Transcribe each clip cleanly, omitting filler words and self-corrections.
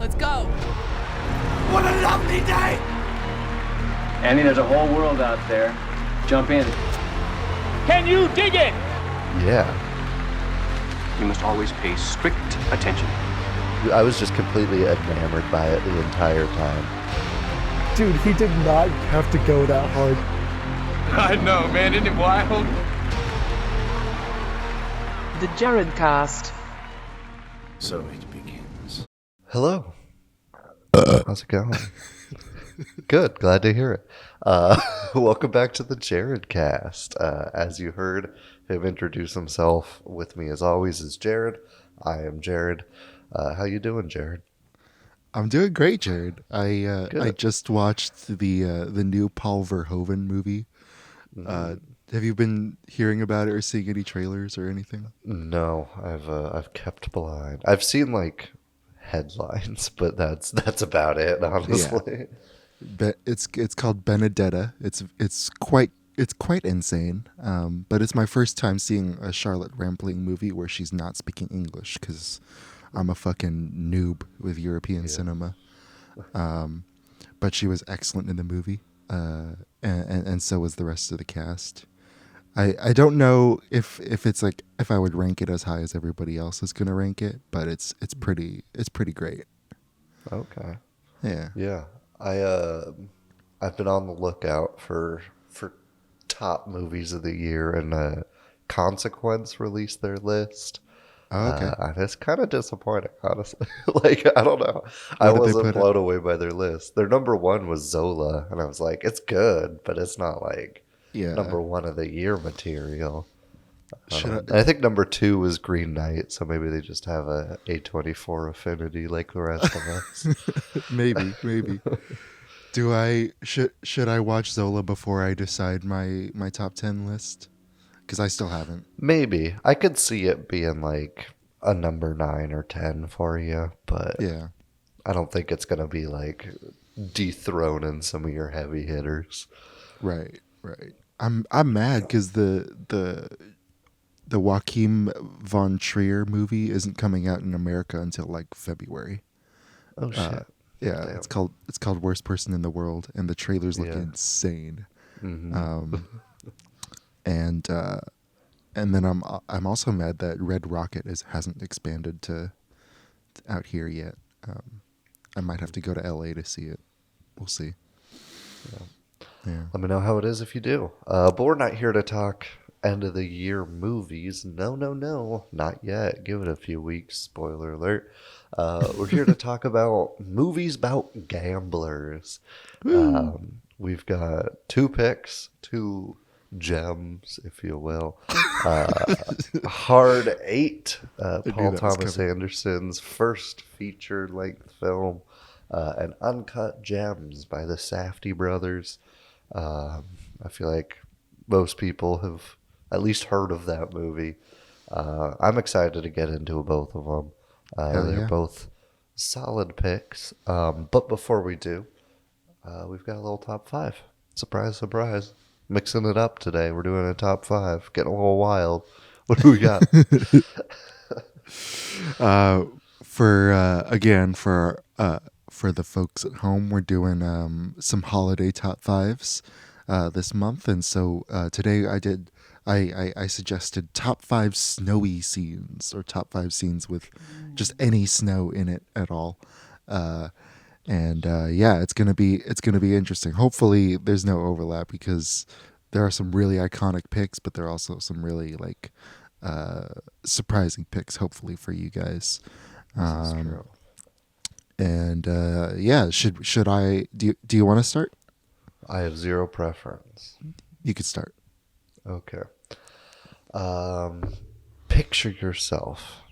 Let's go. What a lovely day! Andy, there's a whole world out there. Jump in. Can you dig it? Yeah. You must always pay strict attention. I was just completely enamored by it the entire time. Dude, he did not have to go that hard. I know, man. Isn't it wild? The Jared Cast. So it begins. Hello. How's it going? Good. Glad to hear it. Welcome back to the Jared Cast. As you heard him introduce himself, with me as always is Jared. I am Jared. How you doing, Jared? I'm doing great, Jared. I just watched the new Paul Verhoeven movie. Have you been hearing about it or seeing any trailers or anything? No, I've kept blind. I've seen like headlines, but that's about it, honestly. Yeah. It's called Benedetta. It's quite insane. But it's my first time seeing a Charlotte Rampling movie where she's not speaking English because I'm a fucking noob with European cinema. But she was excellent in the movie, and so was the rest of the cast. I don't know if it's like if I would rank it as high as everybody else is gonna rank it, but it's pretty great. Okay. Yeah. I've been on the lookout for top movies of the year, and Consequence released their list. Oh, okay. And it's kind of disappointing, honestly. Like, I don't know. I wasn't blown away by their list. Their number one was Zola, and I was like, it's good, but it's not like number one of the year material. I think number two was Green Knight, so maybe they just have a A24 affinity like the rest of us. Maybe. Should I watch Zola before I decide my top 10 list? Because I still haven't. Maybe. I could see it being like a number 9 or 10 for you, but yeah, I don't think it's going to be like dethroning some of your heavy hitters. Right. I'm mad because the Joachim von Trier movie isn't coming out in America until like February. Oh shit. Yeah, Damn. it's called Worst Person in the World, and the trailers look insane. Mm-hmm. And then I'm also mad that Red Rocket hasn't expanded to out here yet. I might have to go to LA to see it. We'll see. Yeah. Let me know how it is if you do. But we're not here to talk end of the year movies. No, not yet. Give it a few weeks. Spoiler alert. We're here to talk about movies about gamblers. We've got two picks, two gems, if you will. Hard 8, Paul Thomas Anderson's first feature-length film, and Uncut Gems by the Safdie brothers. I feel like most people have at least heard of that movie. I'm excited to get into both of them. They're both solid picks. But before we do, we've got a little top 5. Surprise, surprise. Mixing it up today. We're doing a top 5. Getting a little wild. What do we got? For the folks at home, we're doing some holiday top 5s this month, and so today I suggested top 5 snowy scenes, or top 5 scenes with just any snow in it at all. It's gonna be interesting. Hopefully, there's no overlap because there are some really iconic picks, but there are also some really like surprising picks. Hopefully for you guys. This is true. And should I? Do you want to start? I have zero preference. You could start. Okay. Picture yourself.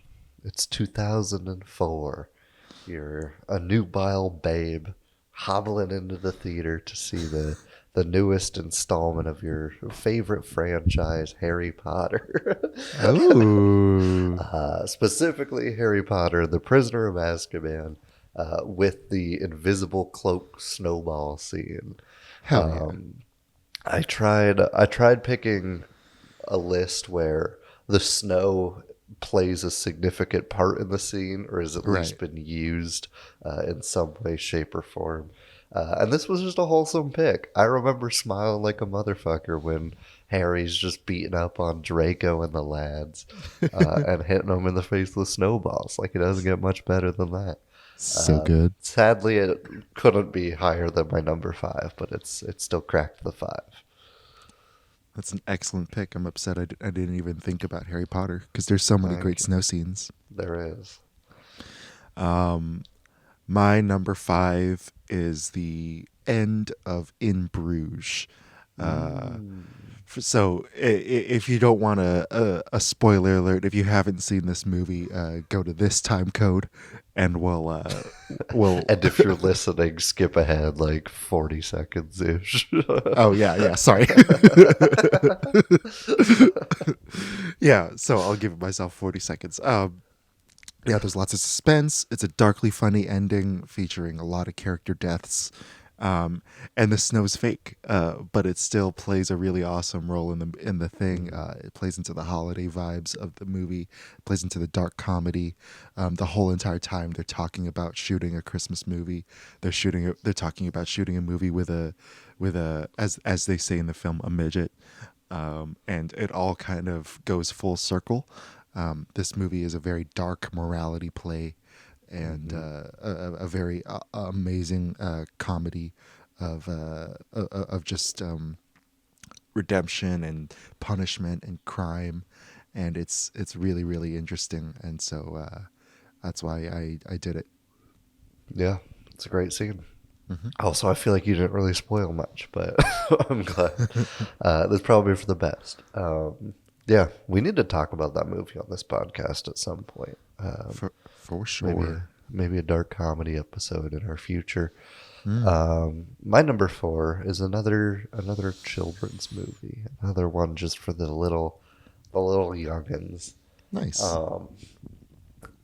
It's 2004. You're a nubile babe hobbling into the theater to see the newest installment of your favorite franchise, Harry Potter. Oh. Specifically, Harry Potter, The Prisoner of Azkaban, with the invisible cloak snowball scene. Hell yeah. I tried picking a list where the snow plays a significant part in the scene or has at least Right. been used in some way, shape, or form. And this was just a wholesome pick. I remember smiling like a motherfucker when Harry's just beating up on Draco and the lads and hitting them in the face with snowballs. Like, it doesn't get much better than that. So good. Sadly, it couldn't be higher than my number 5, but it's still cracked the 5. That's an excellent pick. I'm upset I didn't even think about Harry Potter because there's so many great snow scenes. There is. My number 5 is the end of In Bruges. So if you don't want a spoiler alert, if you haven't seen this movie, go to this time code and we'll And if you're listening, skip ahead like 40 seconds ish. Oh yeah, sorry. Yeah, so I'll give myself 40 seconds. Yeah, there's lots of suspense. It's a darkly funny ending featuring a lot of character deaths. And the snow's fake, but it still plays a really awesome role in the thing. It plays into the holiday vibes of the movie. It plays into the dark comedy. The whole entire time they're talking about shooting a Christmas movie. They're talking about shooting a movie with a as they say in the film, a midget. And it all kind of goes full circle. This movie is a very dark morality play. And a very amazing comedy of just redemption and punishment and crime, and it's really, really interesting, and so that's why I did it. Yeah, it's a great scene. Also, I feel like you didn't really spoil much, but I'm glad. That's probably for the best. Yeah, we need to talk about that movie on this podcast at some point. For sure. Maybe a dark comedy episode in our future. My number 4 is another children's movie. Another one just for the little youngins. Nice.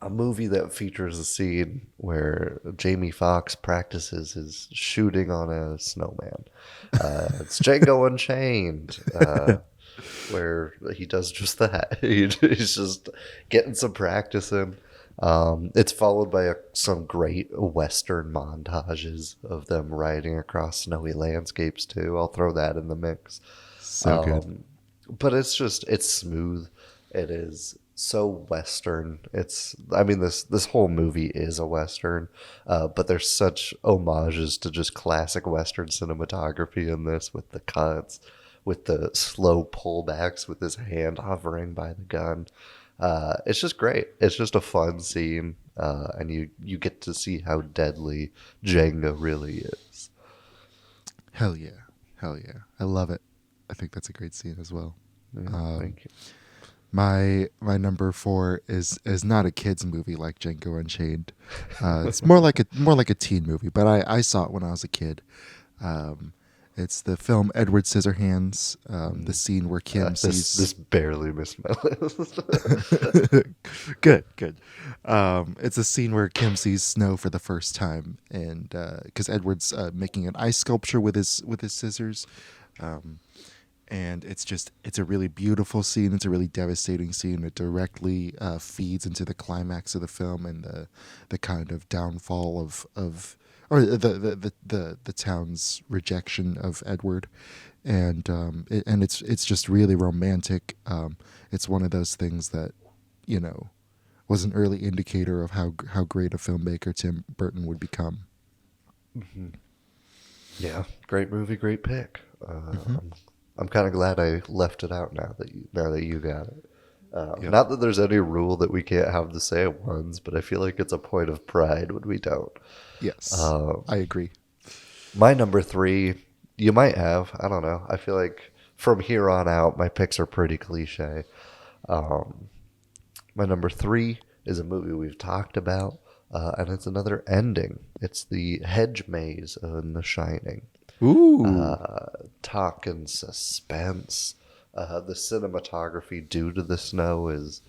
A movie that features a scene where Jamie Foxx practices his shooting on a snowman. It's Django Unchained. Where he does just that. He's just getting some practice in. It's followed by some great Western montages of them riding across snowy landscapes too. I'll throw that in the mix. So good. But it's smooth. It is so Western. This whole movie is a Western, but there's such homages to just classic Western cinematography in this, with the cuts, with the slow pullbacks, with his hand hovering by the gun. It's just great. It's just a fun scene, and you get to see how deadly Django really is. Hell yeah. I love it. I think that's a great scene as well. Yeah, thank you. My number 4 is not a kids movie like Django Unchained. It's more like a teen movie, but I saw it when I was a kid. It's the film Edward Scissorhands. The scene where Kim sees this barely missed my list. Good. It's a scene where Kim sees snow for the first time, and because Edward's making an ice sculpture with his scissors, and it's a really beautiful scene. It's a really devastating scene. It directly feeds into the climax of the film and the kind of downfall of the town's rejection of Edward, and it's just really romantic. It's one of those things that, was an early indicator of how great a filmmaker Tim Burton would become. Mm-hmm. Yeah, great movie, great pick. I'm kind of glad I left it out now that you got it. Not that there's any rule that we can't have the same ones, but I feel like it's a point of pride when we don't. Yes, I agree. My number 3, you might have. I don't know. I feel like from here on out, my picks are pretty cliche. My number 3 is a movie we've talked about, and it's another ending. It's the Hedge maze in The Shining. Ooh. Talking suspense. The cinematography due to the snow is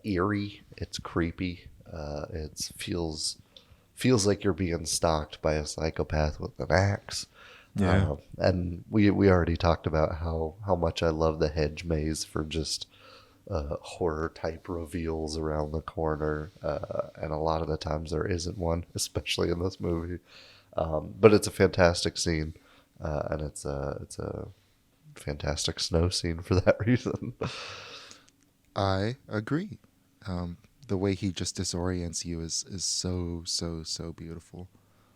eerie. It's creepy. It feels like you're being stalked by a psychopath with an axe. And we already talked about how much I love the Hedge maze for just horror type reveals around the corner, and a lot of the times there isn't one, especially in this movie. But it's a fantastic scene, and it's a fantastic snow scene for that reason. I agree. The way he just disorients you is so beautiful.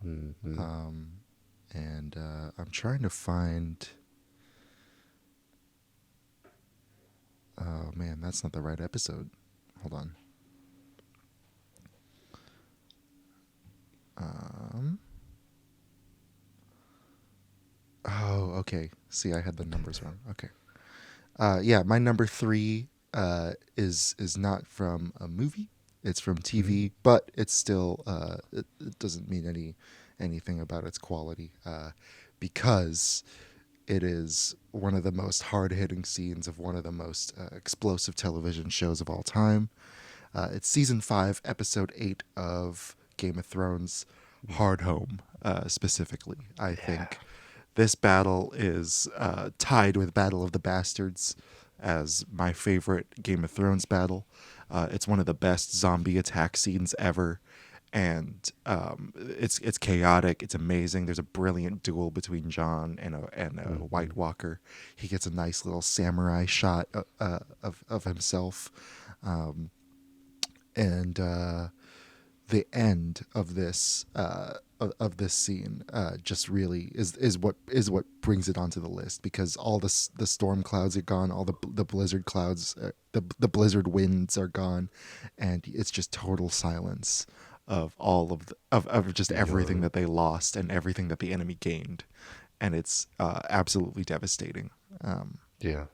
Mm-hmm. And I'm trying to find. Oh man, that's not the right episode. Hold on. Oh, okay. See, I had the numbers wrong. Okay. Yeah, my number 3 is not from a movie. It's from TV, but it's still it doesn't mean anything about its quality because it is one of the most hard-hitting scenes of one of the most explosive television shows of all time. It's season 5, episode 8 of Game of Thrones, Hard Home, specifically. I think this battle is tied with Battle of the Bastards as my favorite Game of Thrones battle. It's one of the best zombie attack scenes ever. And it's chaotic. It's amazing. There's a brilliant duel between Jon and a White Walker. He gets a nice little samurai shot of himself, and the end of this scene just really is what brings it onto the list, because all the storm clouds are gone, all the blizzard clouds, the blizzard winds are gone, and it's just total silence of all of just everything that they lost and everything that the enemy gained, and it's absolutely devastating. Yeah.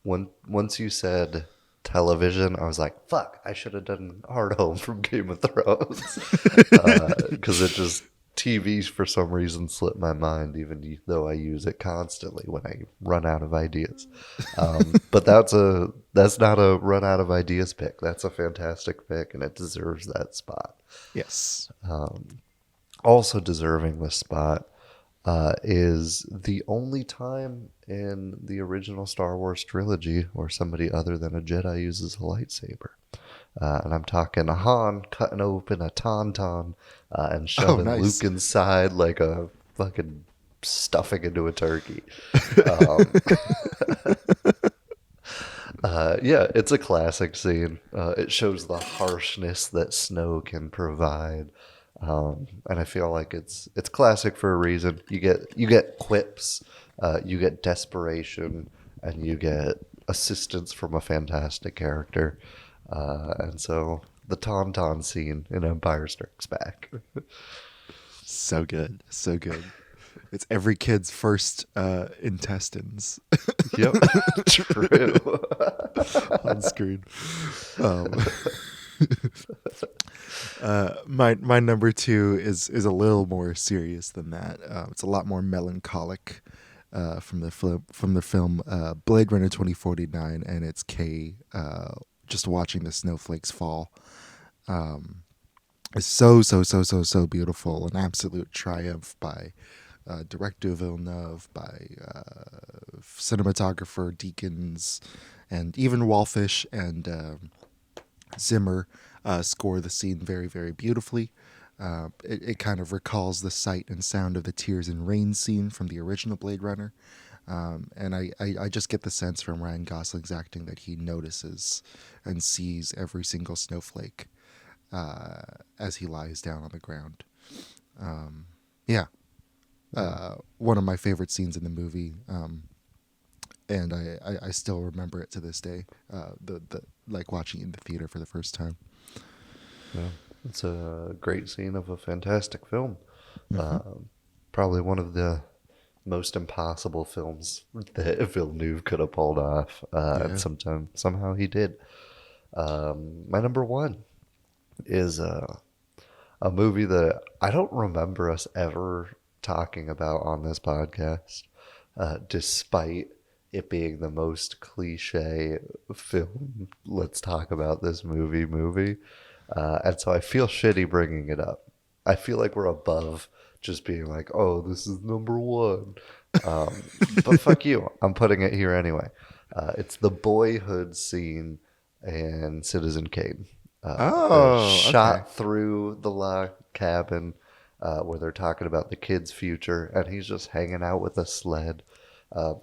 Once you said television, I was like, fuck, I should have done Hard Home from Game of Thrones, because it just TVs for some reason slipped my mind, even though I use it constantly when I run out of ideas. But that's not a run out of ideas pick. That's a fantastic pick, and it deserves that spot. Yes. Also deserving this spot is the only time in the original Star Wars trilogy where somebody other than a Jedi uses a lightsaber. And I'm talking Han cutting open a tauntaun and shoving Luke inside like a fucking stuffing into a turkey. Yeah, it's a classic scene. It shows the harshness that snow can provide. And I feel like it's classic for a reason. You get quips, you get desperation, and you get assistance from a fantastic character. And so the tauntaun scene in Empire Strikes Back. So good. It's every kid's first intestines. Yep, true. On screen. My number 2 is a little more serious than that. It's a lot more melancholic from the film Blade Runner 2049, and it's Kay just watching the snowflakes fall. It's so beautiful. An absolute triumph by director Villeneuve, by cinematographer Deakins, and even Wallfish and Zimmer score the scene very, very beautifully. It kind of recalls the sight and sound of the Tears and Rain scene from the original Blade Runner. And I just get the sense from Ryan Gosling's acting that he notices and sees every single snowflake as he lies down on the ground. One of my favorite scenes in the movie, and I still remember it to this day. The like watching it in the theater for the first time. Yeah, it's a great scene of a fantastic film. Probably one of the most impossible films that Villeneuve could have pulled off, and somehow he did. My number 1 is a movie that I don't remember us ever talking about on this podcast, despite it being the most cliche film. Let's talk about this movie. And so I feel shitty bringing it up. I feel like we're above just being like, oh, this is number 1. But fuck you. I'm putting it here anyway. It's the Boyhood scene and Citizen Kane. Okay. Shot through the log cabin where they're talking about the kid's future, and he's just hanging out with a sled.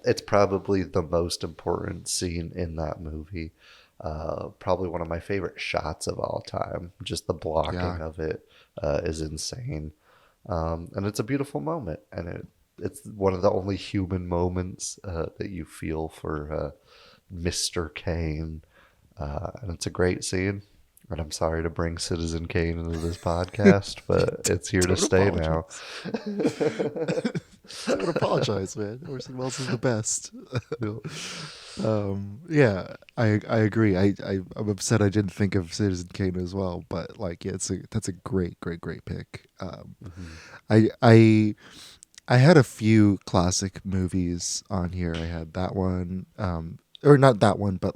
It's probably the most important scene in that movie. Probably one of my favorite shots of all time. Just the blocking of it is insane. And it's a beautiful moment, and it's one of the only human moments that you feel for Mr. Kane. And it's a great scene. And I'm sorry to bring Citizen Kane into this podcast, but it's here to stay now. Don't apologize, man. Orson Welles is the best. Yeah, I agree. I'm upset I didn't think of Citizen Kane as well, but like, yeah, that's a great pick. I had a few classic movies on here. I had that one, or not that one, but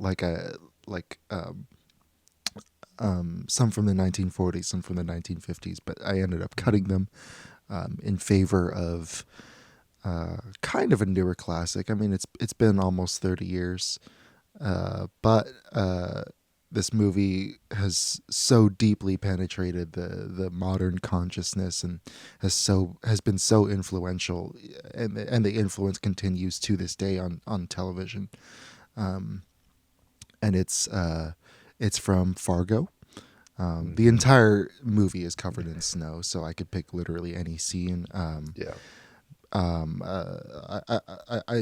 some from the 1940s, some from the 1950s, but I ended up cutting them in favor of kind of a newer classic. I mean, it's been almost 30 years, but this movie has so deeply penetrated the modern consciousness and has been so influential, and the influence continues to this day on television. And it's from Fargo. The entire movie is covered in snow, so I could pick literally any scene. I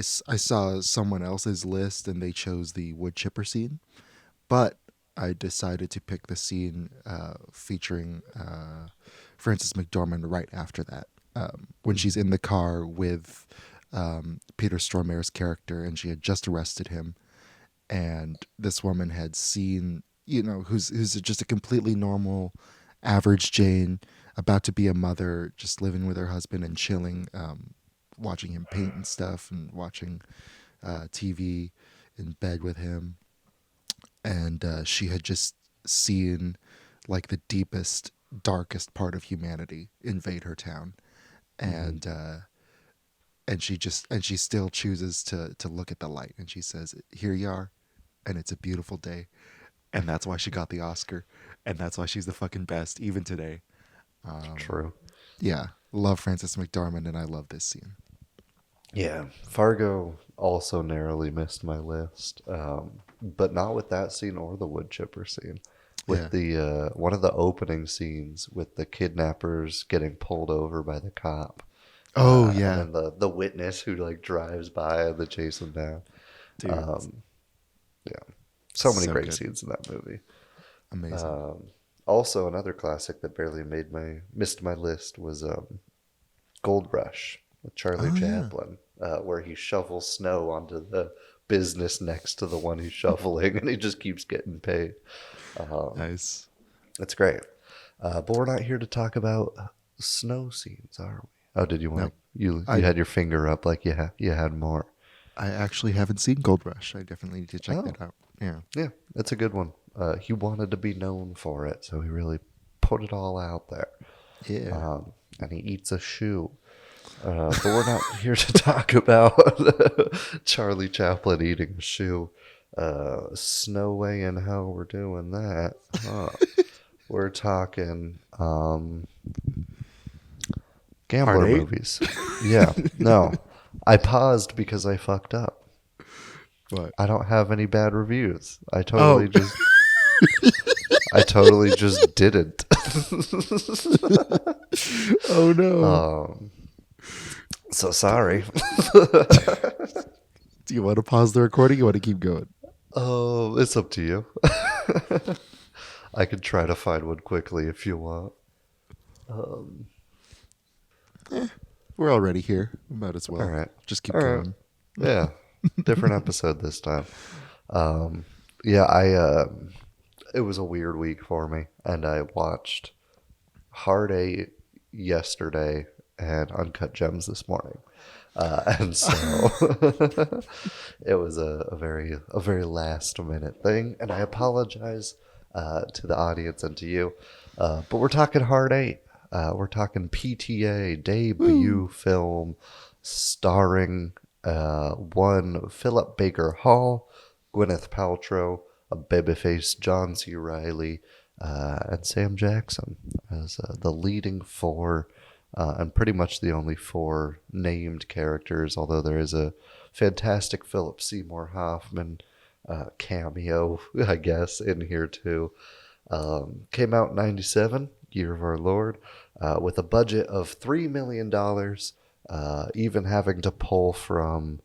saw someone else's list and they chose the wood chipper scene, but I decided to pick the scene featuring Frances McDormand right after that, when she's in the car with Peter Stormare's character, and she had just arrested him, and this woman had seen, who's just a completely normal, average Jane, about to be a mother, just living with her husband and chilling, watching him paint and stuff, and watching TV in bed with him. And she had just seen like the deepest, darkest part of humanity invade her town. And she still chooses to look at the light, and she says, "Here you are, and it's a beautiful day." And that's why she got the Oscar, and that's why she's the fucking best even today. True. Yeah, love Frances McDormand, and I love this scene. Yeah, Fargo also narrowly missed my list, but not with that scene or the wood chipper scene. With the one of the opening scenes with the kidnappers getting pulled over by the cop. Oh yeah, and then the witness who like drives by and they chase him down. Dude. Yeah, so many So great good. scenes in that movie. Amazing. Also, another classic that barely missed my list was Gold Rush with Charlie Chaplin, where he shovels snow onto the business next to the one he's shoveling, and he just keeps getting paid. Nice. It's great. But we're not here to talk about snow scenes, are we? Oh, did you want you had your finger up like you had more? I actually haven't seen Gold Rush. I definitely need to check that out. Yeah. Yeah, it's a good one. He wanted to be known for it, so he really put it all out there. Yeah. And he eats a shoe. But we're not here to talk about Charlie Chaplin eating a shoe. No way in hell we're doing that. We're talking gambler Part 8? movies. Yeah, no. I paused because I fucked up. What? I don't have any bad reviews. I totally just didn't. Oh no. So sorry. Do you want to pause the recording? You want to keep going? Oh, it's up to you. I could try to find one quickly if you want. We're already here. We might as well. All right. Just keep All right. going. Yeah. Different episode this time. It was a weird week for me, and I watched Hard 8 yesterday and Uncut Gems this morning. And so it was a very last minute thing, and I apologize to the audience and to you. But we're talking Hard 8. We're talking PTA debut film starring one Philip Baker Hall, Gwyneth Paltrow, a babyface John C. Reilly, and Sam Jackson as the leading four, and pretty much the only four named characters, although there is a fantastic Philip Seymour Hoffman cameo, I guess, in here too. Came out in 97, year of our Lord, with a budget of $3 million, even having to pull from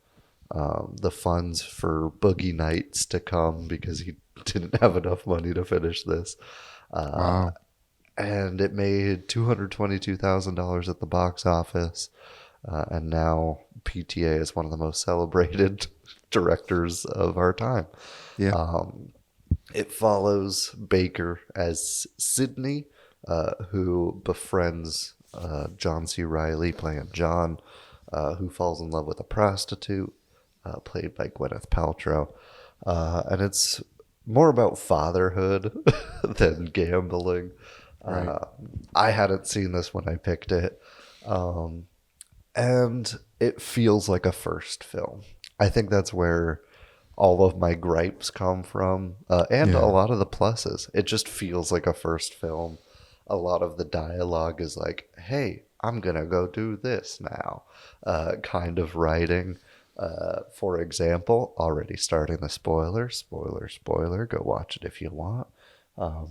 the funds for Boogie Nights to come because he didn't have enough money to finish this. Wow. And it made $222,000 at the box office. And now PTA is one of the most celebrated directors of our time. Yeah. It follows Baker as Sidney, who befriends John C. Reilly, playing John, who falls in love with a prostitute, played by Gwyneth Paltrow. And it's more about fatherhood than gambling. Right. I hadn't seen this when I picked it. And it feels like a first film. I think that's where all of my gripes come from, and a lot of the pluses. It just feels like a first film. A lot of the dialogue is like, hey, I'm going to go do this now, kind of writing. For example, already starting the spoiler, go watch it if you want.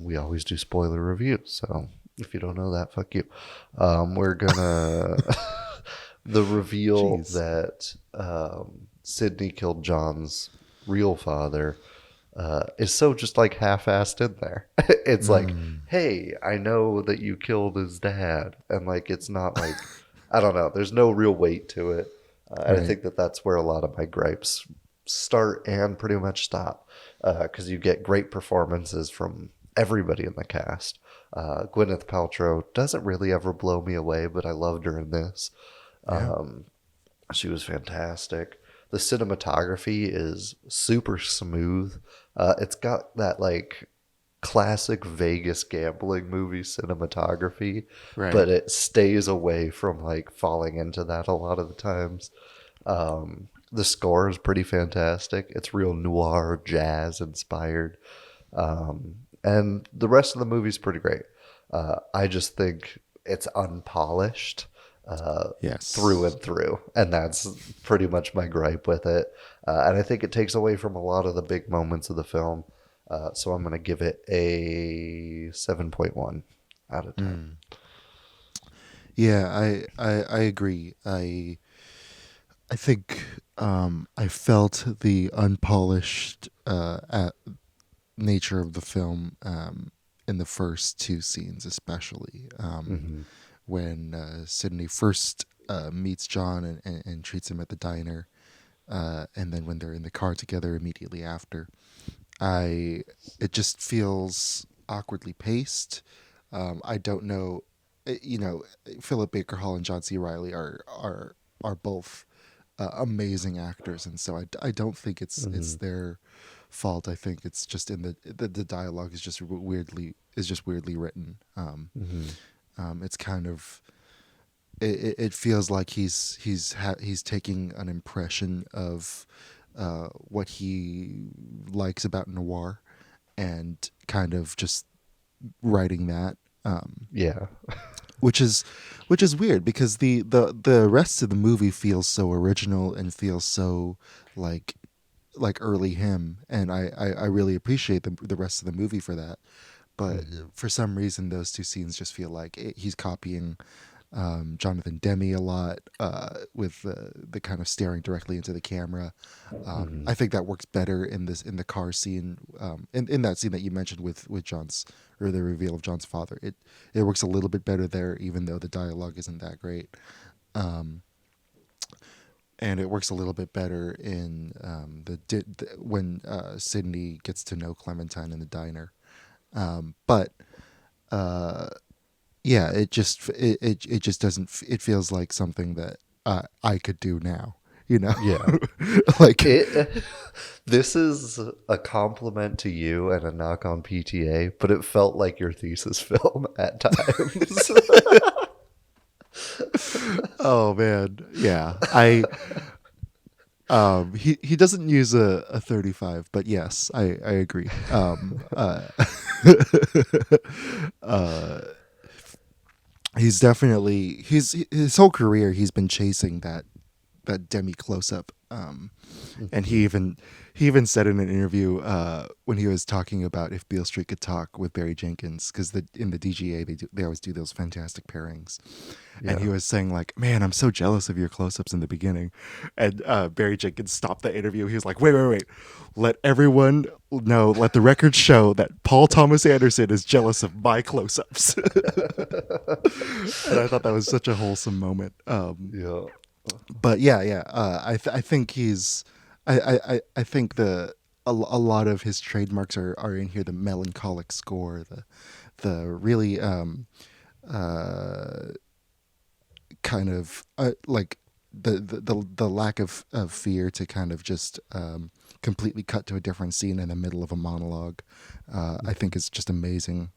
We always do spoiler reviews, so if you don't know that, fuck you. We're gonna the reveal that Sidney killed John's real father is so just like half-assed in there. It's like, hey, I know that you killed his dad, and like it's not like I don't know. There's no real weight to it, and I think that that's where a lot of my gripes start and pretty much stop, because you get great performances from everybody in the cast. Gwyneth Paltrow doesn't really ever blow me away, but I loved her in this. She was fantastic. The cinematography is super smooth. It's got that like classic Vegas gambling movie cinematography, but it stays away from like falling into that a lot of the times. The score is pretty fantastic. It's real noir jazz inspired. And the rest of the movie's pretty great. I just think it's unpolished through and through. And that's pretty much my gripe with it. And I think it takes away from a lot of the big moments of the film. So I'm going to give it a 7.1 out of 10. Yeah, I agree. I think I felt the unpolished nature of the film in the first two scenes, especially when Sidney first meets John and treats him at the diner, and then when they're in the car together immediately after. It just feels awkwardly paced. I don't know, Philip Baker Hall and John C. Reilly are both amazing actors, and so I don't think it's their fault. I think it's just in the dialogue is just weirdly written. It's kind of it feels like he's taking an impression of what he likes about noir and kind of just writing that. Which is weird because the rest of the movie feels so original and feels so like early him, and I really appreciate the rest of the movie for that. But for some reason, those two scenes just feel like he's copying Jonathan Demme a lot, with the kind of staring directly into the camera. I think that works better in the car scene, in that scene that you mentioned with John's, or the reveal of John's father. It works a little bit better there, even though the dialogue isn't that great. And it works a little bit better in when Sidney gets to know Clementine in the diner. Yeah, it just doesn't. It feels like something that I could do now. Yeah. Like this is a compliment to you and a knock on PTA, but it felt like your thesis film at times. Oh man, yeah. He doesn't use a 35, but yes, I agree. He's definitely his whole career he's been chasing that demi close up. And he even said in an interview when he was talking about If Beale Street Could Talk with Barry Jenkins, because in the DGA they always do those fantastic pairings, and he was saying like, man, I'm so jealous of your close-ups in the beginning, and Barry Jenkins stopped the interview. He was like, wait, let everyone know, let the record show that Paul Thomas Anderson is jealous of my close-ups. And I thought that was such a wholesome moment. But I think he's I think a lot of his trademarks are in here. The melancholic score, the really kind of like the lack of fear to kind of just completely cut to a different scene in the middle of a monologue. I think is just amazing.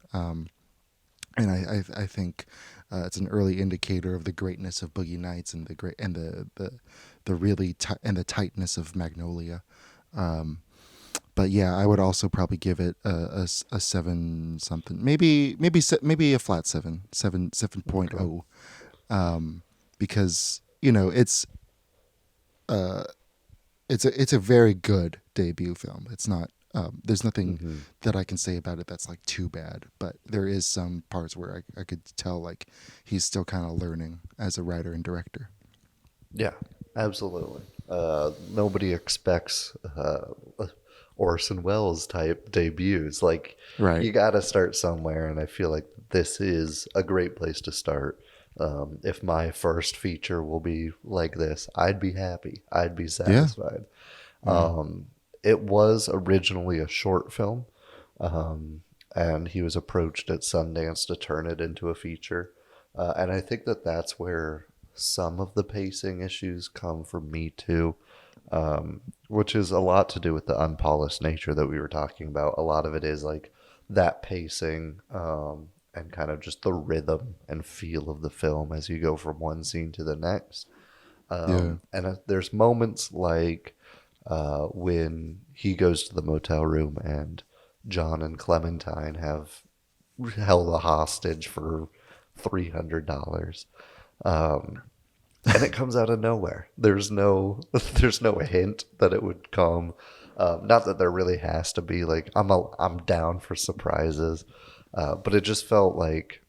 And I think it's an early indicator of the greatness of Boogie Nights and the really and the tightness of Magnolia. But yeah, I would also probably give it a 7 something, maybe a flat 7.0, because it's a very good debut film. It's not. There's nothing that I can say about it that's like too bad, but there is some parts where I could tell like he's still kind of learning as a writer and director. Yeah, absolutely. Nobody expects Orson Welles type debuts. Like, right. You got to start somewhere, and I feel like this is a great place to start. If my first feature will be like this, I'd be happy. I'd be satisfied. Yeah. It was originally a short film, and he was approached at Sundance to turn it into a feature. And I think that's where some of the pacing issues come from me too, which is a lot to do with the unpolished nature that we were talking about. A lot of it is like that pacing and kind of just the rhythm and feel of the film as you go from one scene to the next. And there's moments like when he goes to the motel room and John and Clementine have held a hostage for $300. And it comes out of nowhere. There's no hint that it would come. Not that there really has to be. Like, I'm down for surprises, but it just felt like,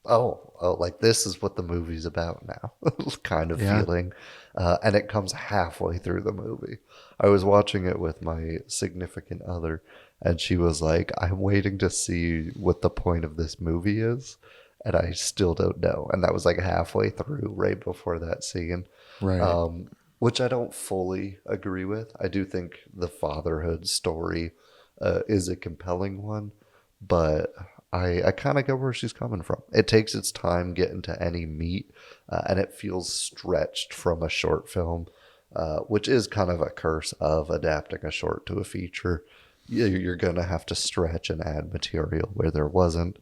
like this is what the movie's about now, kind of feeling. And it comes halfway through the movie. I was watching it with my significant other, and she was like, "I'm waiting to see what the point of this movie is." And I still don't know. And that was like halfway through, right before that scene. Right. Which I don't fully agree with. I do think the fatherhood story is a compelling one, but I kind of get where she's coming from. It takes its time getting to any meat, and it feels stretched from a short film, which is kind of a curse of adapting a short to a feature. You're going to have to stretch and add material where there wasn't.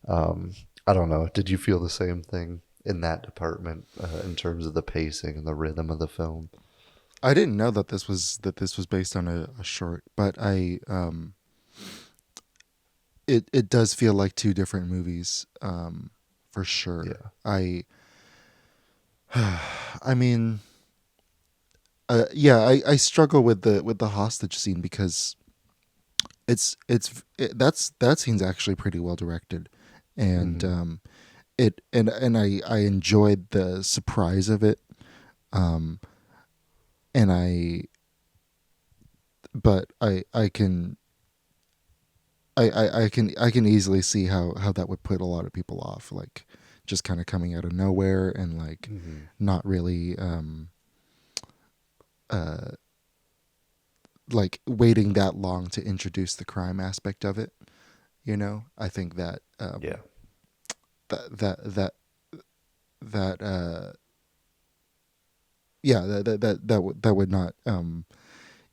I don't know. Did you feel the same thing in that department in terms of the pacing and the rhythm of the film? I didn't know that this was based on a short, but it does feel like two different movies, for sure. Yeah. I mean, I struggle with the hostage scene because that scene's actually pretty well directed. And I enjoyed the surprise of it, but I can easily see how that would put a lot of people off, like just kind of coming out of nowhere and like not really like waiting that long to introduce the crime aspect of it. I think that that would not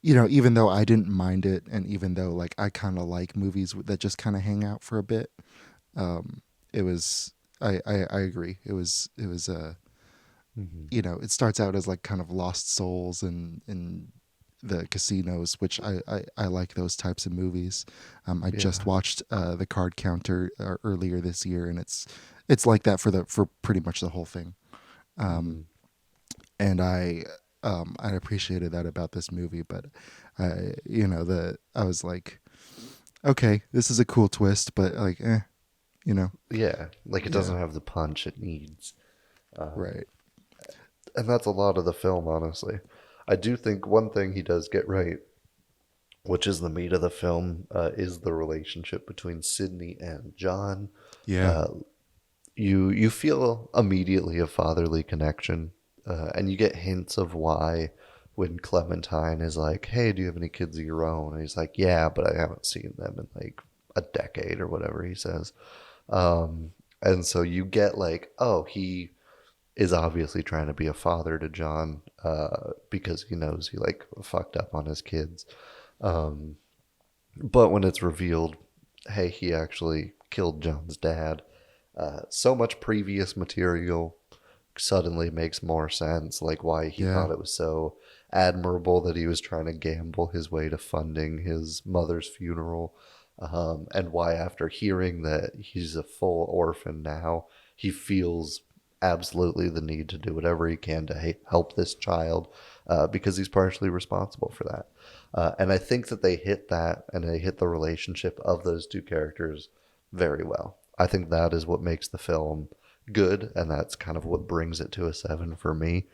even though I didn't mind it, and even though like I kind of like movies that just kind of hang out for a bit, it was I agree, it was you know, it starts out as like kind of lost souls in the casinos, which I like those types of movies. I just watched The Card Counter earlier this year, and it's like that for pretty much the whole thing. And I appreciated that about this movie, but I was like, okay, this is a cool twist, but like, you know. Yeah, like it doesn't have the punch it needs. Right. And that's a lot of the film, honestly. I do think one thing he does get right, which is the meat of the film, is the relationship between Sydney and John. Yeah. You feel immediately a fatherly connection, and you get hints of why when Clementine is like, hey, do you have any kids of your own? And he's like, yeah, but I haven't seen them in like a decade or whatever he says. And so you get like, oh, he is obviously trying to be a father to John, because he knows he like fucked up on his kids. But when it's revealed, hey, he actually killed John's dad, so much previous material suddenly makes more sense, like why he thought it was so admirable that he was trying to gamble his way to funding his mother's funeral, and why after hearing that he's a full orphan now, he feels absolutely the need to do whatever he can to help this child, because he's partially responsible for that. And I think that they hit that, and they hit the relationship of those two characters very well. I think that is what makes the film good, and that's kind of what brings it to a 7 for me.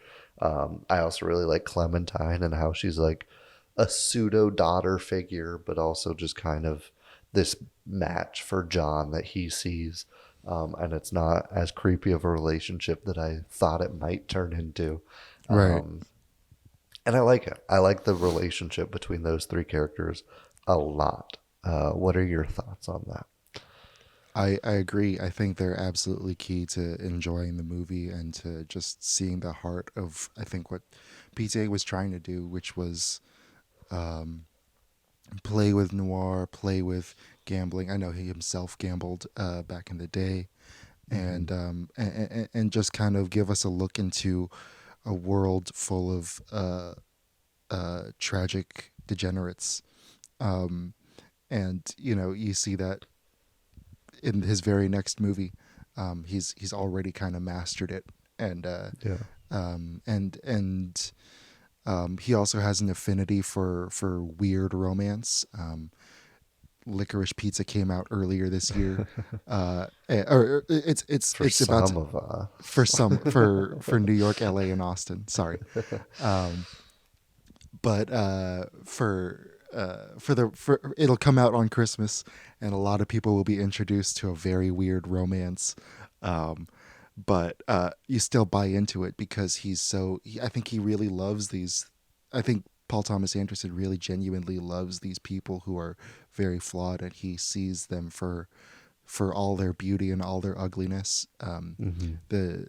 I also really like Clementine and how she's like a pseudo daughter figure, but also just kind of this match for John that he sees. And it's not as creepy of a relationship that I thought it might turn into. Right. And I like it. I like the relationship between those three characters a lot. What are your thoughts on that? I agree. I think they're absolutely key to enjoying the movie and to just seeing the heart of, I think, what PTA was trying to do, which was play with noir, play with gambling. I know he himself gambled back in the day, and just kind of give us a look into a world full of tragic degenerates. And you know, you see that in his very next movie. He's already kind of mastered it, and he also has an affinity for weird romance. Licorice Pizza came out earlier this year, or it's For it's about some of us. for New York, LA, and Austin. Sorry, but for it'll come out on Christmas, and a lot of people will be introduced to a very weird romance. But you still buy into it because I think he really loves these. I think Paul Thomas Anderson really genuinely loves these people who are very flawed, and he sees them for all their beauty and all their ugliness. The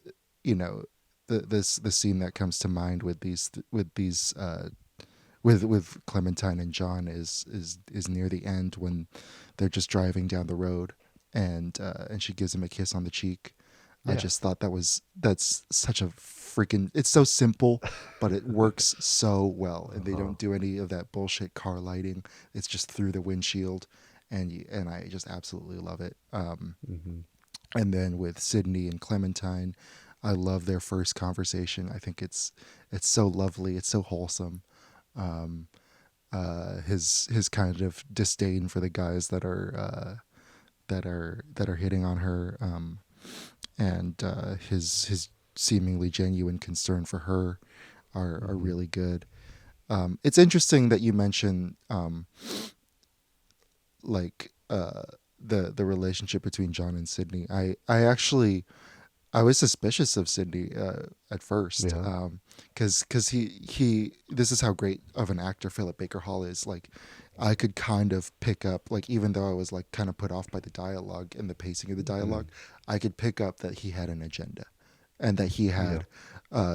scene that comes to mind with Clementine and John is near the end when they're just driving down the road, and she gives him a kiss on the cheek. I just thought that's such a freaking, it's so simple, but it works so well, and they don't do any of that bullshit car lighting. It's just through the windshield, and I just absolutely love it. And then with Sydney and Clementine, I love their first conversation. I think it's so lovely, it's so wholesome. His kind of disdain for the guys that are hitting on her, and his seemingly genuine concern for her are really good. It's interesting that you mention the relationship between John and Sydney. I was suspicious of Sydney at first, because he this is how great of an actor Philip Baker Hall is. Like, I could kind of pick up, like, even though I was like kind of put off by the dialogue and the pacing of the dialogue, I could pick up that he had an agenda, and that he had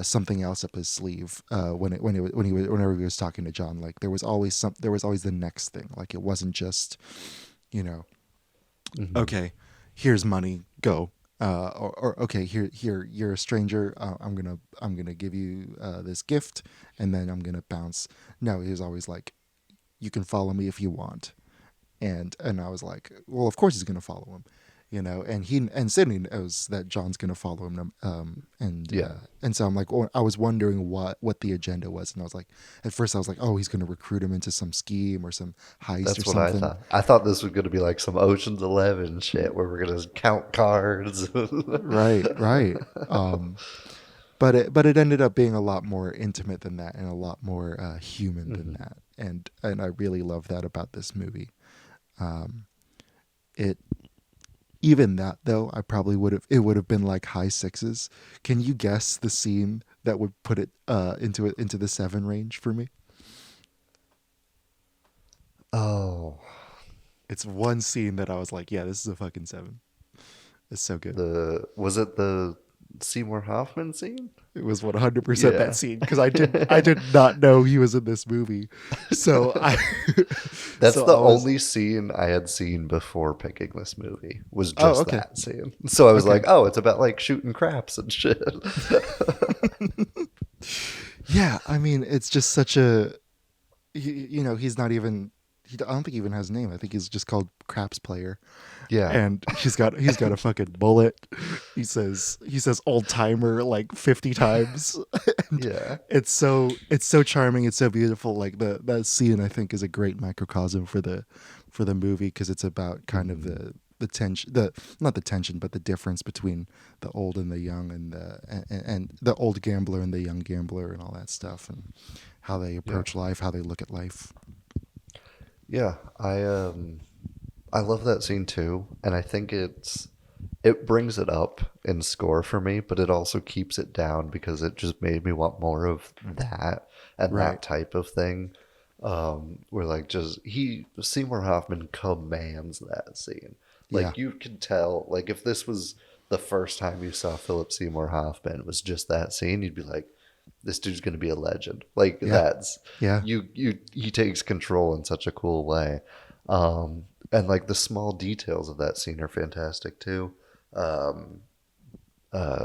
something else up his sleeve. Whenever he was talking to John, like there was always the next thing. Like, it wasn't just, okay, here's money, go. or okay, here you're a stranger. I'm gonna give you this gift, and then I'm gonna bounce. No, he was always like, you can follow me if you want, and I was like, well, of course he's gonna follow him, and Sydney knows that John's gonna follow him, and so I'm like, I was wondering what the agenda was, and I was like, at first I was like, oh, he's gonna recruit him into some scheme or some heist. That's or what something. I thought. I thought this was going to be like some Ocean's 11 shit where we're going to count cards. Right. But it ended up being a lot more intimate than that, and a lot more human than that, and I really love that about this movie. It even that though, I probably would have been like high sixes. Can you guess the scene that would put it into the 7 range for me? Oh, it's one scene that I was like, yeah, this is a fucking 7. It's so good. Was it the Seymour Hoffman scene? It was 100% that scene, because I did not know he was in this movie. So That's the only scene I had seen before picking this movie, was just that scene. So I was like, oh, it's about like shooting craps and shit. Yeah, I mean, it's just such a, he's not even, I don't think he even has a name. I think he's just called Craps Player. Yeah. And he's got a fucking bullet. He says old timer like 50 times. Yeah. It's so charming, it's so beautiful. Like that scene, I think, is a great microcosm for the movie, because it's about kind of the tension, not the tension, but the difference between the old and the young, and the old gambler and the young gambler, and all that stuff, and how they approach life, how they look at life. Yeah, I love that scene too, and I think it brings it up in score for me, but it also keeps it down because it just made me want more of that and that type of thing. Where like Seymour Hoffman commands that scene. Like you can tell, like if this was the first time you saw Philip Seymour Hoffman, it was just that scene, you'd be like, this dude's going to be a legend. Like he takes control in such a cool way. And like the small details of that scene are fantastic too.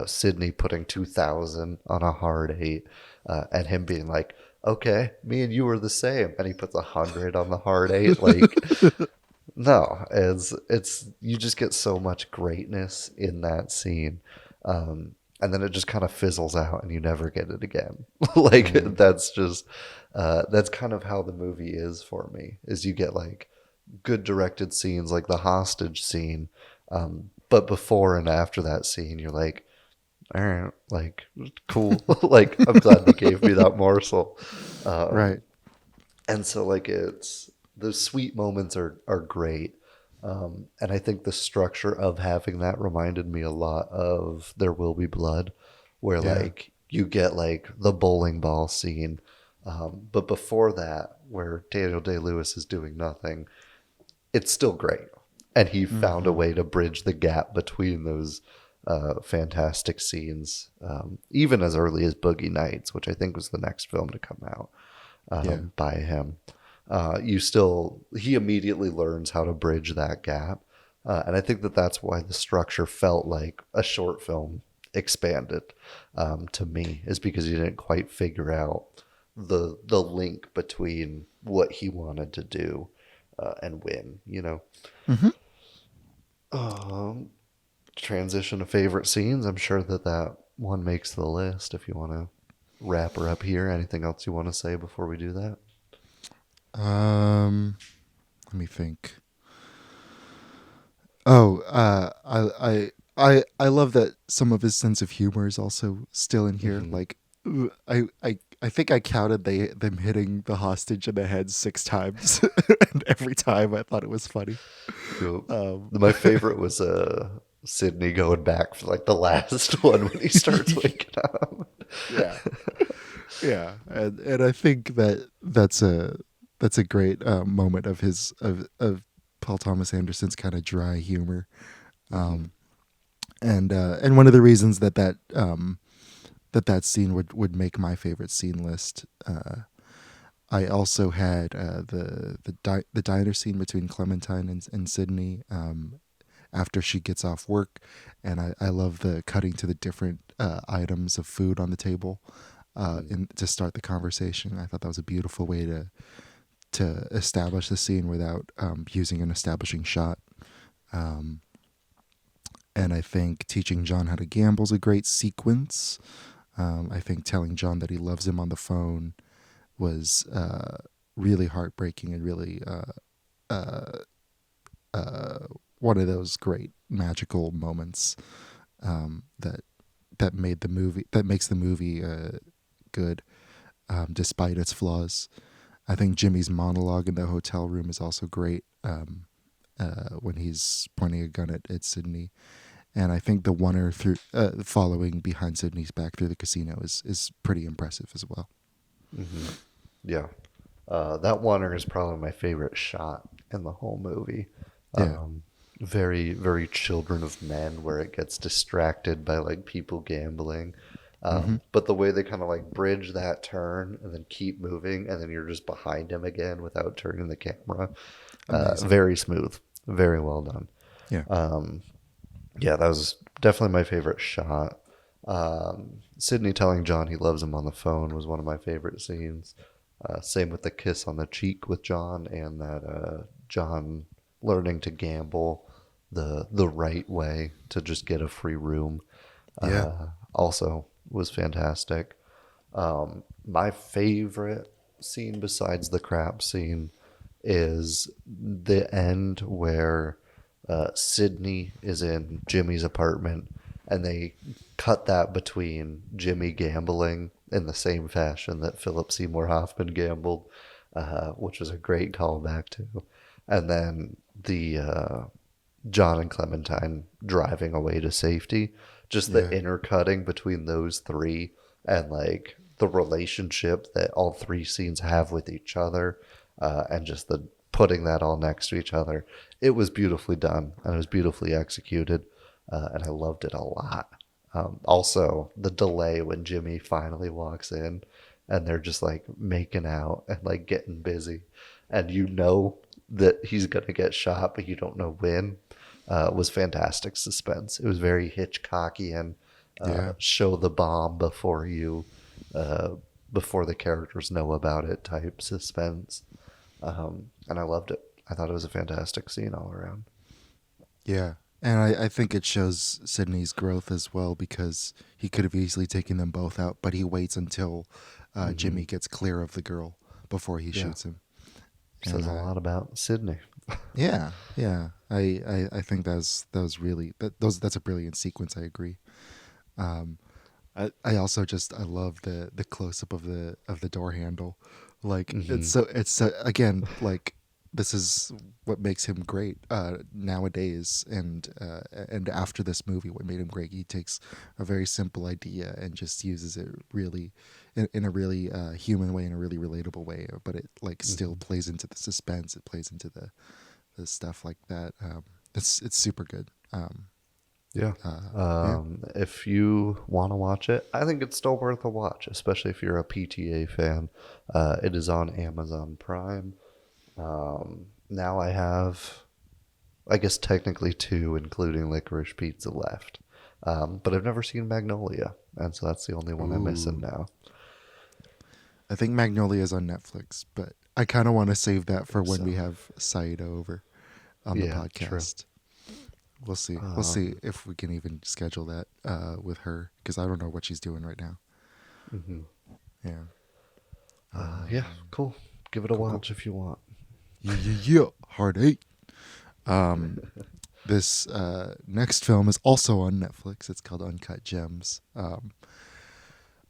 Sydney putting 2,000 on a hard 8, and him being like, okay, me and you are the same. And he puts 100 on the hard 8. Like, no, it's, you just get so much greatness in that scene. And then it just kind of fizzles out and you never get it again. Like that's just, that's kind of how the movie is for me, is you get like good directed scenes, like the hostage scene. But before and after that scene, you're like, all right, like cool. Like, I'm glad they gave me that morsel. Right. And so like those sweet moments are great. And I think the structure of having that reminded me a lot of There Will Be Blood, where like you get like the bowling ball scene. But before that, where Daniel Day-Lewis is doing nothing, it's still great. And he found a way to bridge the gap between those fantastic scenes, even as early as Boogie Nights, which I think was the next film to come out by him. He immediately learns how to bridge that gap. And I think that's why the structure felt like a short film expanded to me, is because he didn't quite figure out the link between what he wanted to do and when, you know. Transition to favorite scenes. I'm sure that one makes the list. If you want to wrap her up here, anything else you want to say before we do that? Let me think. I love that some of his sense of humor is also still in here. Like, I think I counted them hitting the hostage in the head 6 times, and every time I thought it was funny. My favorite was Sydney going back for like the last one when he starts waking up. Yeah, and I think that's a great moment of his of Paul Thomas Anderson's kind of dry humor, and one of the reasons that scene would make my favorite scene list. I also had the diner scene between Clementine and Sydney, after she gets off work. And I love the cutting to the different items of food on the table to start the conversation. I thought that was a beautiful way to establish the scene without using an establishing shot. And I think teaching John how to gamble is a great sequence. I think telling John that he loves him on the phone was really heartbreaking and really one of those great magical moments that makes the movie good despite its flaws. I think Jimmy's monologue in the hotel room is also great when he's pointing a gun at Sydney. And I think the oneer through following behind Sydney's back through the casino is pretty impressive as well. Mm-hmm. Yeah. That oneer is probably my favorite shot in the whole movie. Yeah. Very, very Children of Men, where it gets distracted by like people gambling. But the way they kind of like bridge that turn and then keep moving, and then you're just behind him again without turning the camera. Very smooth. Very well done. Yeah. Yeah, that was definitely my favorite shot. Sydney telling John he loves him on the phone was one of my favorite scenes. Same with the kiss on the cheek with John, and that John learning to gamble the right way to just get a free room. Also was fantastic. My favorite scene besides the crap scene is the end where Sydney is in Jimmy's apartment, and they cut that between Jimmy gambling in the same fashion that Philip Seymour Hoffman gambled, which was a great callback to, and then the John and Clementine driving away to safety. Just the intercutting between those three and like the relationship that all three scenes have with each other, and just the putting that all next to each other. It was beautifully done, and it was beautifully executed, and I loved it a lot. Also, the delay when Jimmy finally walks in, and they're just like making out and like getting busy, and you know that he's going to get shot, but you don't know when, was fantastic suspense. It was very Hitchcockian, show the bomb before the characters know about it type suspense. And I loved it. I thought it was a fantastic scene all around. Yeah. And I think it shows Sydney's growth as well, because he could have easily taken them both out, but he waits until Jimmy gets clear of the girl before he shoots him. Says a lot about Sydney. Yeah. I think that's a brilliant sequence. I agree. I also I love the close up of the door handle. Like it's so again, like this is what makes him great nowadays, and after this movie, what made him great, he takes a very simple idea and just uses it really in a really human way, in a really relatable way, but it like still plays into the suspense, it plays into the stuff like that. It's super good. If you want to watch it, I think it's still worth a watch, especially if you're a PTA fan. It is on Amazon Prime. Now I have, I guess technically 2, including Licorice Pizza left. But I've never seen Magnolia, and so that's the only one I'm missing now. I think Magnolia is on Netflix, but I kind of want to save that for when we have Saida over on the podcast. True. We'll see. We'll see if we can even schedule that with her, because I don't know what she's doing right now. Yeah. Cool. Give it a watch if you want. Yeah. Hard 8. This next film is also on Netflix. It's called Uncut Gems.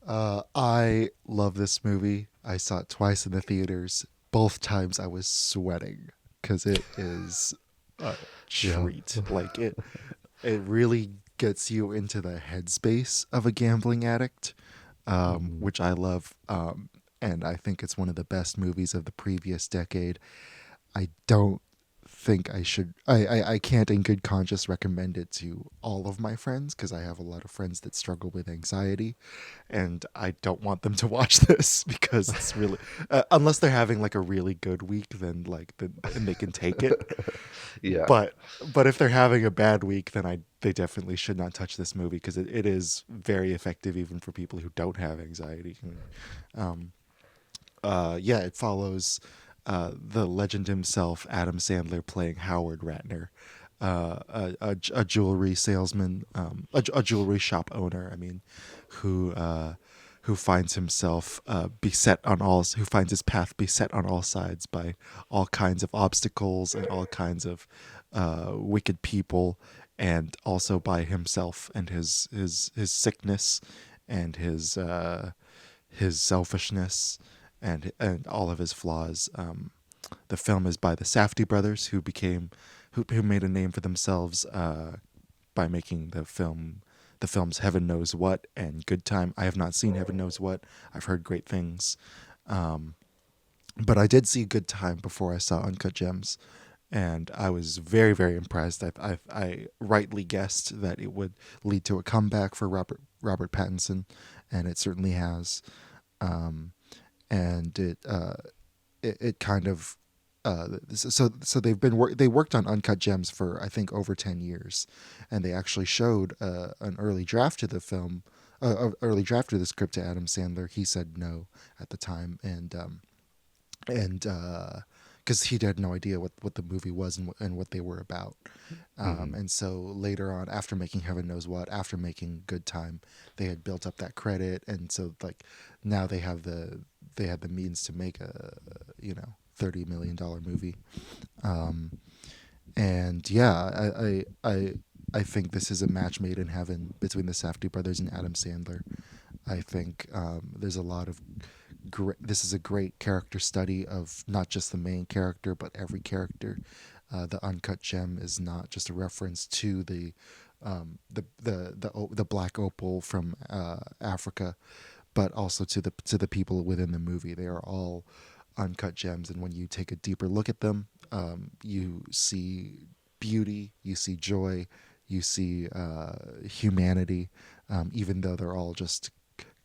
I love this movie. I saw it twice in the theaters. Both times I was sweating because it is a treat. Like it really gets you into the headspace of a gambling addict, which I love. And I think it's one of the best movies of the previous decade. I don't think I should. I can't in good conscience recommend it to all of my friends, because I have a lot of friends that struggle with anxiety, and I don't want them to watch this because it's really unless they're having like a really good week, then they can take it. Yeah. But if they're having a bad week, then they definitely should not touch this movie because it is very effective even for people who don't have anxiety. It follows the legend himself, Adam Sandler, playing Howard Ratner, a jewelry salesman, a jewelry shop owner. I mean, who finds himself who finds his path beset on all sides by all kinds of obstacles and all kinds of wicked people, and also by himself and his sickness and his selfishness and all of his flaws. The film is by the Safdie brothers, who made a name for themselves by making the films Heaven Knows What and Good Time. I have not seen Heaven Knows What. I've heard great things. But I did see Good Time before I saw Uncut Gems, and I was very, very impressed. I rightly guessed that it would lead to a comeback for Robert Pattinson, and it certainly has. And it kind of so they worked on Uncut Gems for I think over 10 years, and they actually showed an early draft of the film, early draft of the script to Adam Sandler. He said no at the time, and because he had no idea what the movie was and what they were about. And so later on, after making Heaven Knows What, after making Good Time, they had built up that credit, and so like now they had the means to make a $30 million movie. And yeah, I think this is a match made in heaven between the Safdie brothers and Adam Sandler. I think there's a lot of this is a great character study of not just the main character but every character. The Uncut Gem is not just a reference to the black opal from Africa, but also to the people within the movie. They are all uncut gems, and when you take a deeper look at them, you see beauty, you see joy, you see humanity, even though they're all just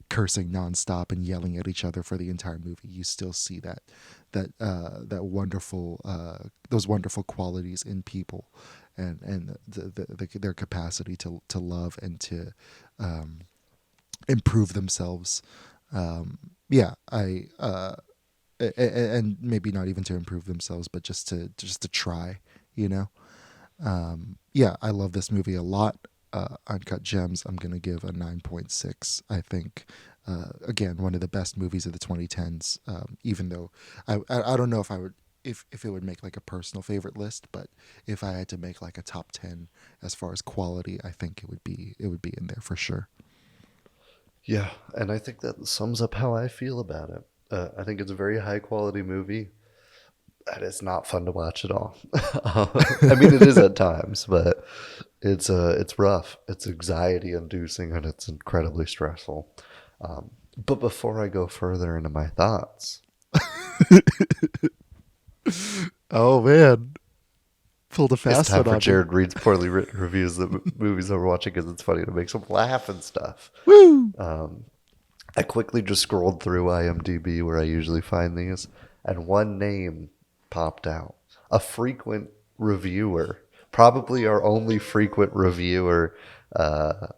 cursing nonstop and yelling at each other for the entire movie. You still see that wonderful those wonderful qualities in people, and their capacity to love and to improve themselves. And maybe not even to improve themselves, but just to try, I love this movie a lot. Uncut Gems, I'm going to give a 9.6. I think, again, one of the best movies of the 2010s, even though I don't know if I would, if it would make like a personal favorite list, but if I had to make like a top 10 as far as quality, I think it would be in there for sure. Yeah, and I think that sums up how I feel about it. I think it's a very high quality movie, and it's not fun to watch at all. I mean, it is at times, but it's rough. It's anxiety inducing, and it's incredibly stressful. But before I go further into my thoughts, oh man, pulled a fast it's time one for on Jared reads poorly written reviews of movies that we're watching because it's funny to make them laugh and stuff. Woo! I quickly just scrolled through IMDb where I usually find these, and one name popped out. A frequent reviewer, probably our only frequent reviewer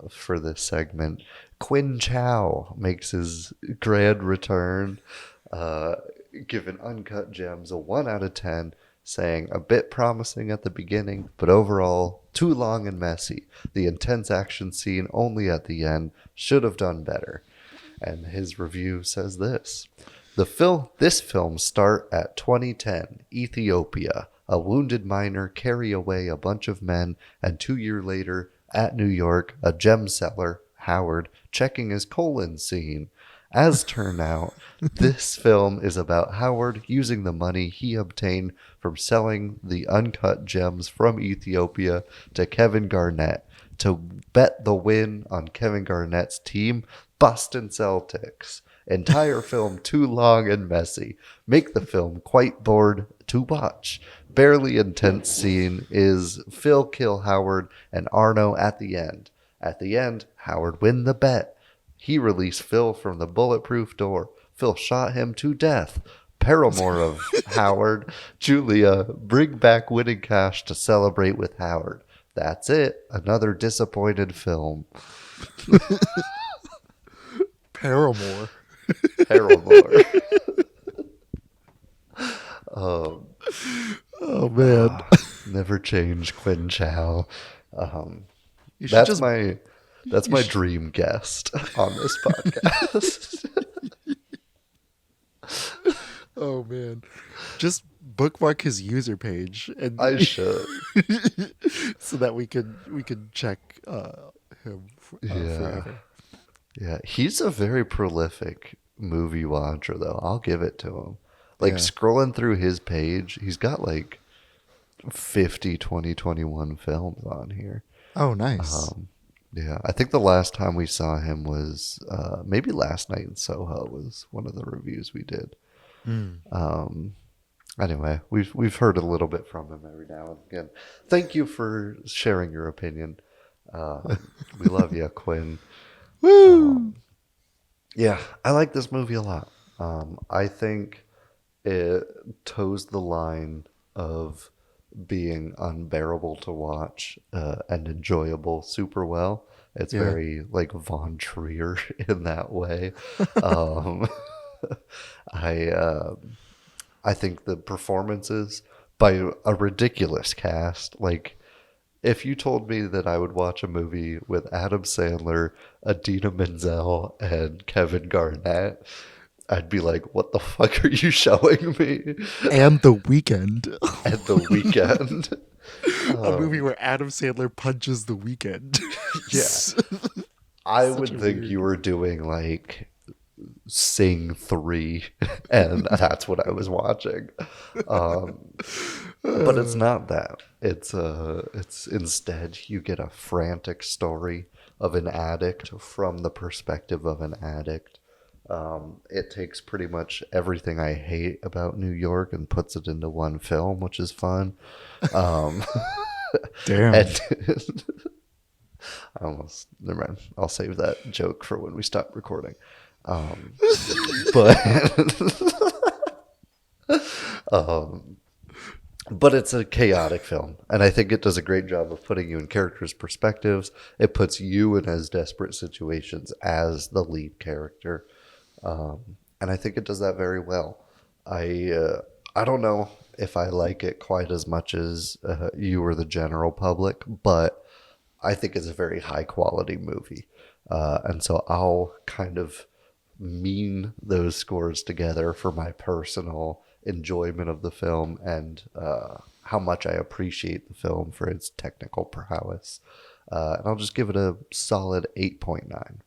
for this segment. Quinn Chow makes his grand return, giving Uncut Gems a 1 out of 10, saying a bit promising at the beginning, but overall too long and messy. The intense action scene only at the end should have done better. And his review says this. This film start at 2010, Ethiopia. A wounded miner carry away a bunch of men, and 2 years later, at New York, a gem seller, Howard, checking his colon scene. As turned out, this film is about Howard using the money he obtained from selling the uncut gems from Ethiopia to Kevin Garnett to bet the win on Kevin Garnett's team, Boston Celtics. Entire film too long and messy. Make the film quite bored to watch. Barely intense scene is Phil kill Howard and Arno at the end. At the end, Howard win the bet. He released Phil from the bulletproof door. Phil shot him to death. Paramore of Howard. Julia, bring back winning cash to celebrate with Howard. That's it. Another disappointed film. Paramore. Paramore. Oh man. Never change, Quinn Chow. You should That's just my dream guest on this podcast. Oh man. Just bookmark his user page and I should. so that we could check him forever. Yeah, he's a very prolific movie watcher, though. I'll give it to him. Like, Yeah. scrolling through his page, he's got like 50 2021 films on here. Oh, nice. Yeah, I think the last time we saw him was maybe Last Night in Soho was one of the reviews we did. Anyway, we've heard a little bit from him every now and again. Thank you for sharing your opinion. We love you, Quinn. Woo! Yeah, I like this movie a lot. I think it toes the line of being unbearable to watch and enjoyable super well. It's very like Von Trier in that way. I think the performances by a ridiculous cast. Like, if you told me that I would watch a movie with Adam Sandler, Adida Menzel, and Kevin Garnett, I'd be like, what the fuck are you showing me? And The Weeknd. And The Weeknd. A movie where Adam Sandler punches The Weeknd. Yeah. I would think you were doing like Sing 3, and that's what I was watching. But it's not that. It's instead you get a frantic story of an addict from the perspective of an addict. It takes pretty much everything I hate about New York and puts it into one film, which is fun. Damn. And never mind. I'll save that joke for when we stop recording. But it's a chaotic film, and I think it does a great job of putting you in characters' perspectives. It puts you in as desperate situations as the lead character, and I think it does that very well. I don't know if I like it quite as much as you or the general public, but I think it's a very high quality movie, and so I'll kind of mean those scores together for my personal enjoyment of the film and how much I appreciate the film for its technical prowess. And I'll just give it a solid 8.9.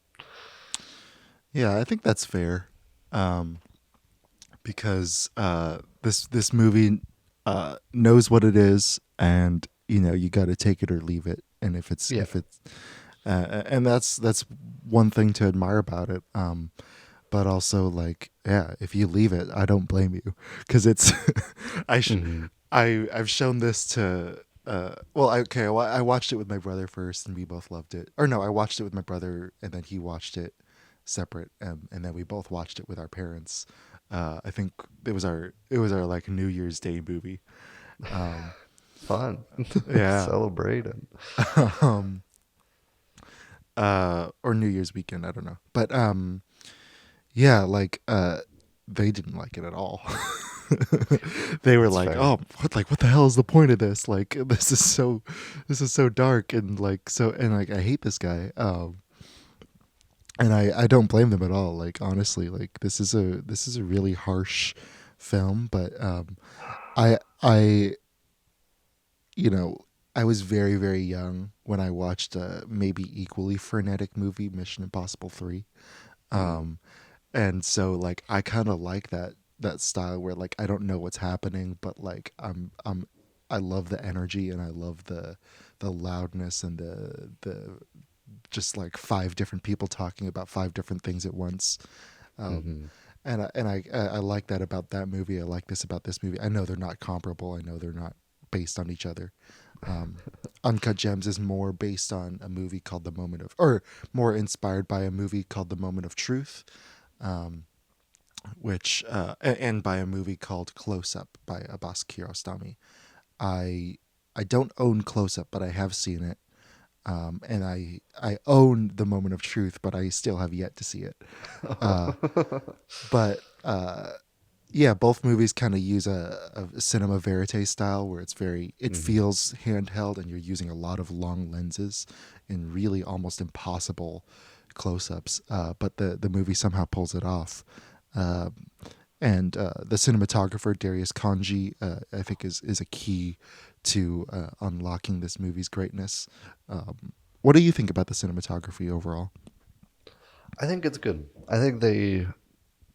Yeah, I think that's fair. Because this movie knows what it is, and you got to take it or leave it. And if it's and that's one thing to admire about it. But also, like, yeah, if you leave it, I don't blame you, because it's I've shown this to I watched it with my brother first, and we both loved it. Or no, I watched it with my brother, and then he watched it separate, and then we both watched it with our parents. I think it was our like New Year's Day movie. Fun. Yeah. Celebrating. Or New Year's weekend, I don't know, but yeah, like they didn't like it at all. They were like, fair. "Oh, what the hell is the point of this? Like, this is so dark and like I hate this guy." And I don't blame them at all. Like, honestly, like this is a really harsh film, but I was very, very young when I watched a maybe equally frenetic movie, Mission Impossible 3. And so like I kind of like that style where like I don't know what's happening, but like I love the energy, and I love the loudness and the just like 5 different people talking about 5 different things at once. And I like that about that movie. I like this about this movie. I know they're not comparable. I know they're not based on each other. Uncut Gems is more based on a movie called more inspired by a movie called The Moment of Truth. which and by a movie called Close Up by Abbas Kiarostami. I don't own Close Up, but I have seen it. And I own The Moment of Truth, but I still have yet to see it. But yeah, both movies kind of use a cinema verite style where it feels handheld, and you're using a lot of long lenses and really almost impossible close-ups. But the movie somehow pulls it off. And the cinematographer Darius Kanji, I think, is a key to unlocking this movie's greatness. What do you think about the cinematography overall? I think it's good. I think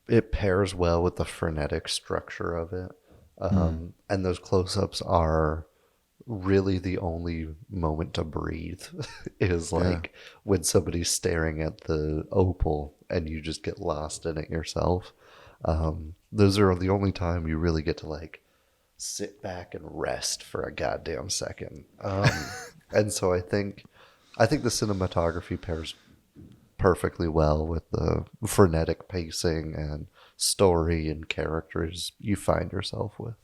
it pairs well with the frenetic structure of it. And those close-ups are really the only moment to breathe is like when somebody's staring at the opal and you just get lost in it yourself. Those are the only time you really get to like sit back and rest for a goddamn second. And so I think the cinematography pairs perfectly well with the frenetic pacing and story and characters you find yourself with.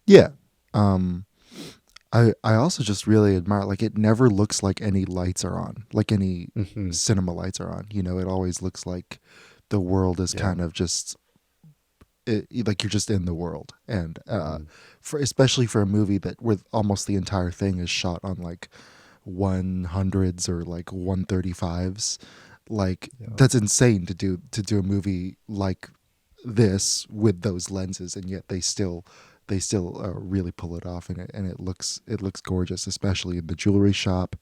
Yeah. I also just really admire, like, it never looks like any lights are on, like any cinema lights are on. You know, it always looks like the world is kind of just like you're just in the world. And especially for a movie that with almost the entire thing is shot on like 100s or like 135s, like that's insane to do a movie like this with those lenses, and yet they still really pull it off, and it looks gorgeous, especially in the jewelry shop.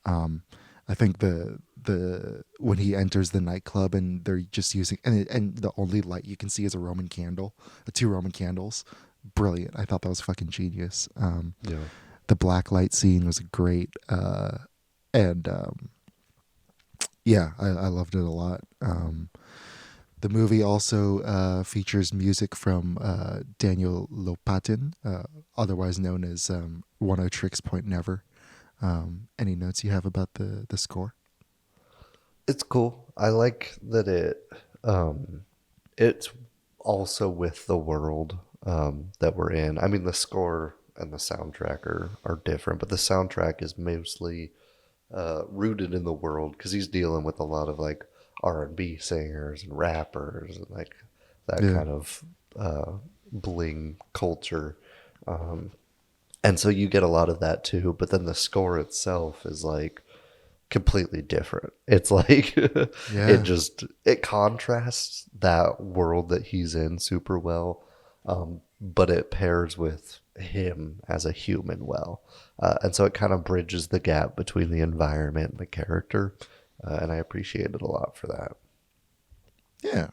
I think the when he enters the nightclub and they're just using and the only light you can see is two Roman candles. Brilliant. I thought that was fucking genius. The black light scene was great. And I loved it a lot. The movie also features music from Daniel Lopatin, otherwise known as One O Tricks Point Never. Any notes you have about the score? It's cool. I like that it's also with the world that we're in. I mean, the score and the soundtrack are different, but the soundtrack is mostly rooted in the world because he's dealing with a lot of like R&B singers and rappers and like that kind of bling culture. And so you get a lot of that too, but then the score itself is like completely different. It's like it contrasts that world that he's in super well, but it pairs with him as a human well. And so it kind of bridges the gap between the environment and the character. And I appreciate it a lot for that. Yeah.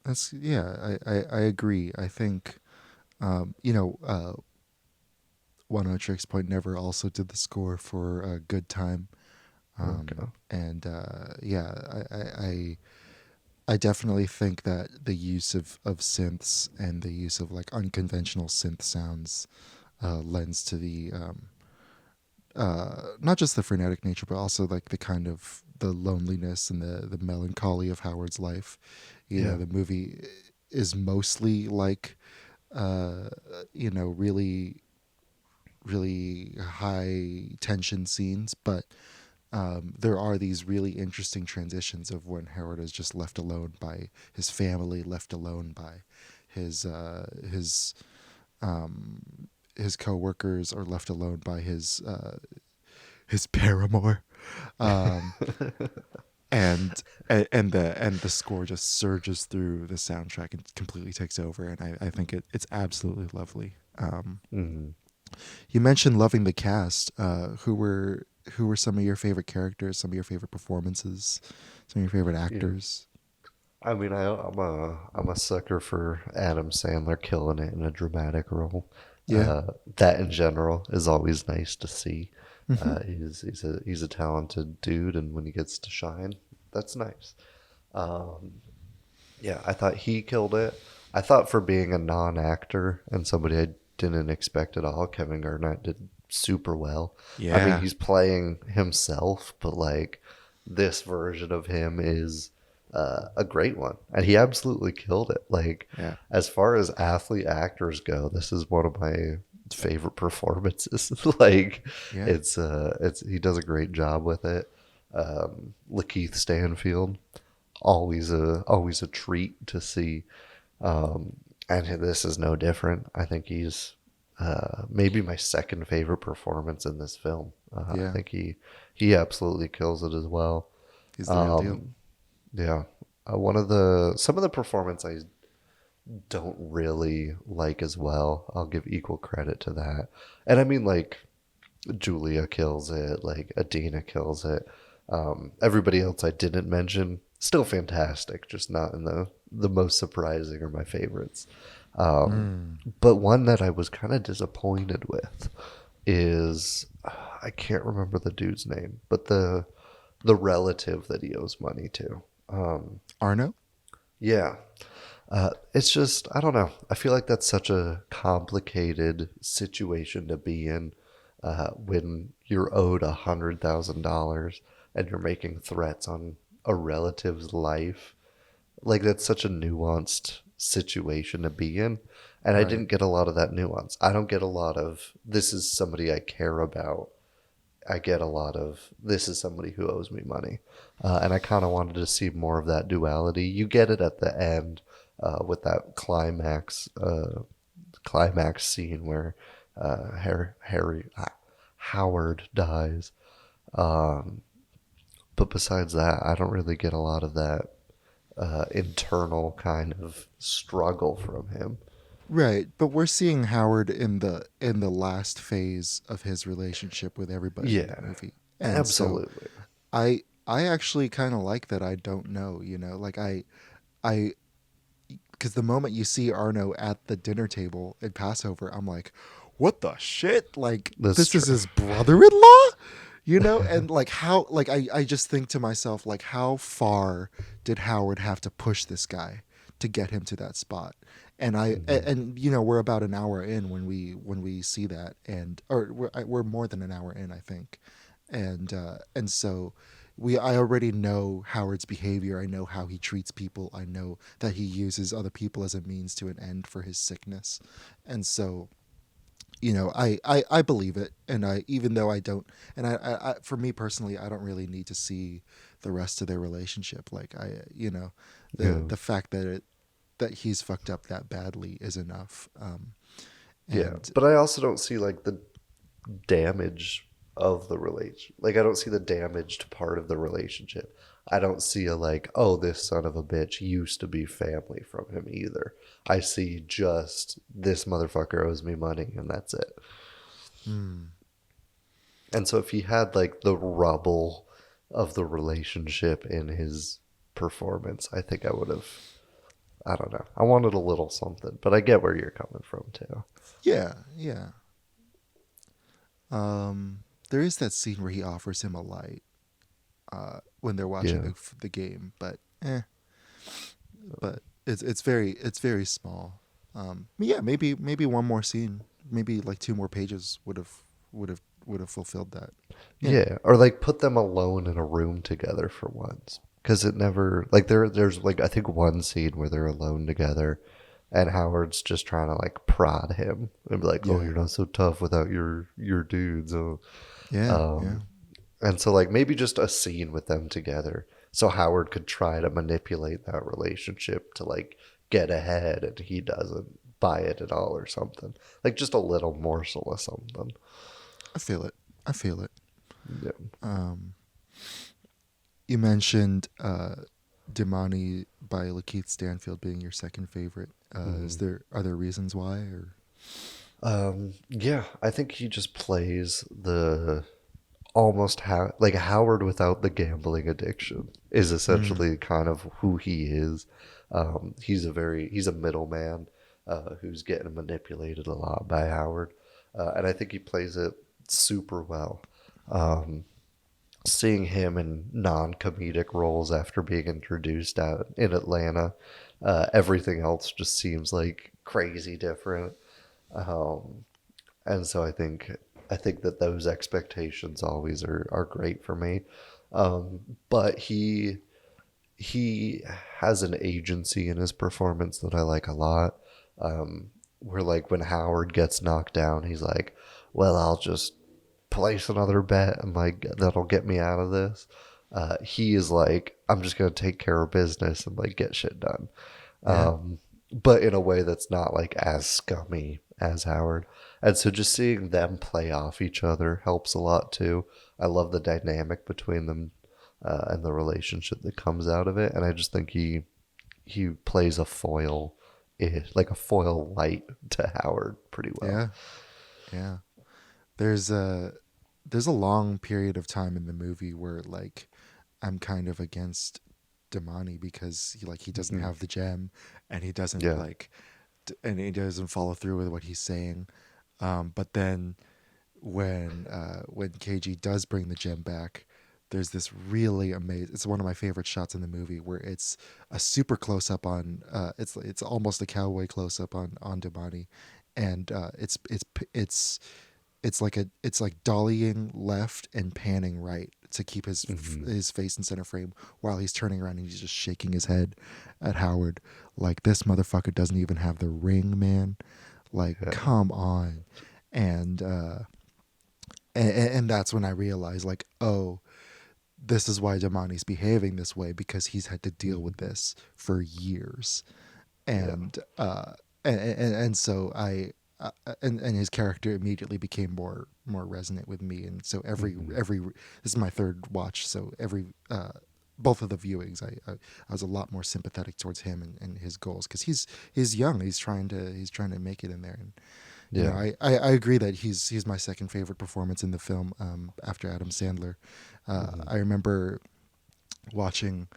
I agree. I think, One O Tricks Point Never also did the score for a Good Time. And I definitely think that the use of synths and the use of like unconventional synth sounds lends to the not just the frenetic nature, but also like the kind of the loneliness and the melancholy of Howard's life. You know, the movie is mostly like really high tension scenes, but there are these really interesting transitions of when Howard is just left alone by his family, left alone by his co-workers, or left alone by his paramour, and the score just surges through the soundtrack and completely takes over, and I think it's absolutely lovely. You mentioned loving the cast. Who were some of your favorite characters, some of your favorite performances, some of your favorite actors? I mean, I'm a sucker for Adam Sandler killing it in a dramatic role. That in general is always nice to see. He's a talented dude, and when he gets to shine, that's nice. I thought he killed it. I thought for being a non-actor and somebody I didn't expect at all, Kevin Garnett did super well. I mean, he's playing himself, but like this version of him is a great one, and he absolutely killed it. Like, as far as athlete actors go, this is one of my favorite performances. Like, it's he does a great job with it. Lakeith Stanfield, always a treat to see, and this is no different. I think he's maybe my second favorite performance in this film. I think he absolutely kills it as well. He's the real deal. Yeah. Some of the performance I don't really like as well. I'll give equal credit to that. And I mean, like, Julia kills it, like Adina kills it. Everybody else I didn't mention, still fantastic, just not in the most surprising or my favorites. But one that I was kind of disappointed with is, I can't remember the dude's name, but the relative that he owes money to. Arno? Yeah. It's just, I don't know. I feel like that's such a complicated situation to be in when you're owed $100,000 and you're making threats on a relative's life. Like, that's such a nuanced situation to be in. And I didn't get a lot of that nuance. I don't get a lot of, this is somebody I care about. I get a lot of, this is somebody who owes me money. And I kind of wanted to see more of that duality. You get it at the end with that climax scene where Howard dies. But besides that, I don't really get a lot of that internal kind of struggle from him. Right, but we're seeing Howard in the last phase of his relationship with everybody in the movie. And absolutely. So I actually kind of like that. I don't know, like I because the moment you see Arno at the dinner table in Passover, I'm like, what the shit? Like, this is his brother-in-law? And like how, like I just think to myself, like, how far did Howard have to push this guy to get him to that spot? And we're about an hour in when we see that, or we're more than an hour in, I think, and so I already know Howard's behavior. I know how he treats people. I know that he uses other people as a means to an end for his sickness, and so, I believe it, and even though I don't, and I for me personally, I don't really need to see the rest of their relationship. Like, the fact that he's fucked up that badly is enough. But I also don't see, like, the damage of the relation. Like, I don't see the damaged part of the relationship. I don't see a, like, oh, this son of a bitch used to be family from him either. I see just, this motherfucker owes me money, and that's it. And so if he had, like, the rubble of the relationship in his performance, I think I would have, I don't know. I wanted a little something, but I get where you're coming from too. Yeah. There is that scene where he offers him a light when they're watching the game, but it's very small. Maybe one more scene, maybe like 2 more pages would have fulfilled that. Yeah, or like put them alone in a room together for once. Because it never, like, there's like, I think one scene where they're alone together and Howard's just trying to, like, prod him and be like, oh, you're not so tough without your dudes. Oh. And so, like, maybe just a scene with them together so Howard could try to manipulate that relationship to, like, get ahead, and he doesn't buy it at all or something. Like, just a little morsel of something. I feel it. Yeah. You mentioned Dimani by Lakeith Stanfield being your second favorite. Are there reasons why? Or yeah, I think he just plays the almost like Howard without the gambling addiction is essentially kind of who he is. He's a middleman who's getting manipulated a lot by Howard, and I think he plays it super well. Seeing him in non-comedic roles after being introduced out in Atlanta, everything else just seems like crazy different. And so I think that those expectations always are great for me. But he he has an agency in his performance that I like a lot. Where like when Howard gets knocked down, he's like, well, I'll just place another bet and like that'll get me out of this. He is like, I'm just gonna take care of business and like get shit done. But in a way that's not like as scummy as Howard. And so just seeing them play off each other helps a lot too. I love the dynamic between them and the relationship that comes out of it. And I just think he plays a foil, like a foil light to Howard pretty well. Yeah. There's a long period of time in the movie where like I'm kind of against Damani because he doesn't have the gem and he doesn't and he doesn't follow through with what he's saying. But then when KG does bring the gem back, there's this really amazing. It's one of my favorite shots in the movie where it's a super close up on. It's almost a cowboy close up on Damani, and it's like dollying left and panning right to keep his face in center frame while he's turning around and he's just shaking his head at Howard like this motherfucker doesn't even have the ring, man. Like, come on. And that's when I realized, like, oh, this is why Damani's behaving this way, because he's had to deal with this for years. And so and his character immediately became more resonant with me. And so every this is my third watch, so both of the viewings, I was a lot more sympathetic towards him and his goals, because he's young, he's trying to make it in there. And you know, I agree that he's my second favorite performance in the film, after Adam Sandler. I remember watching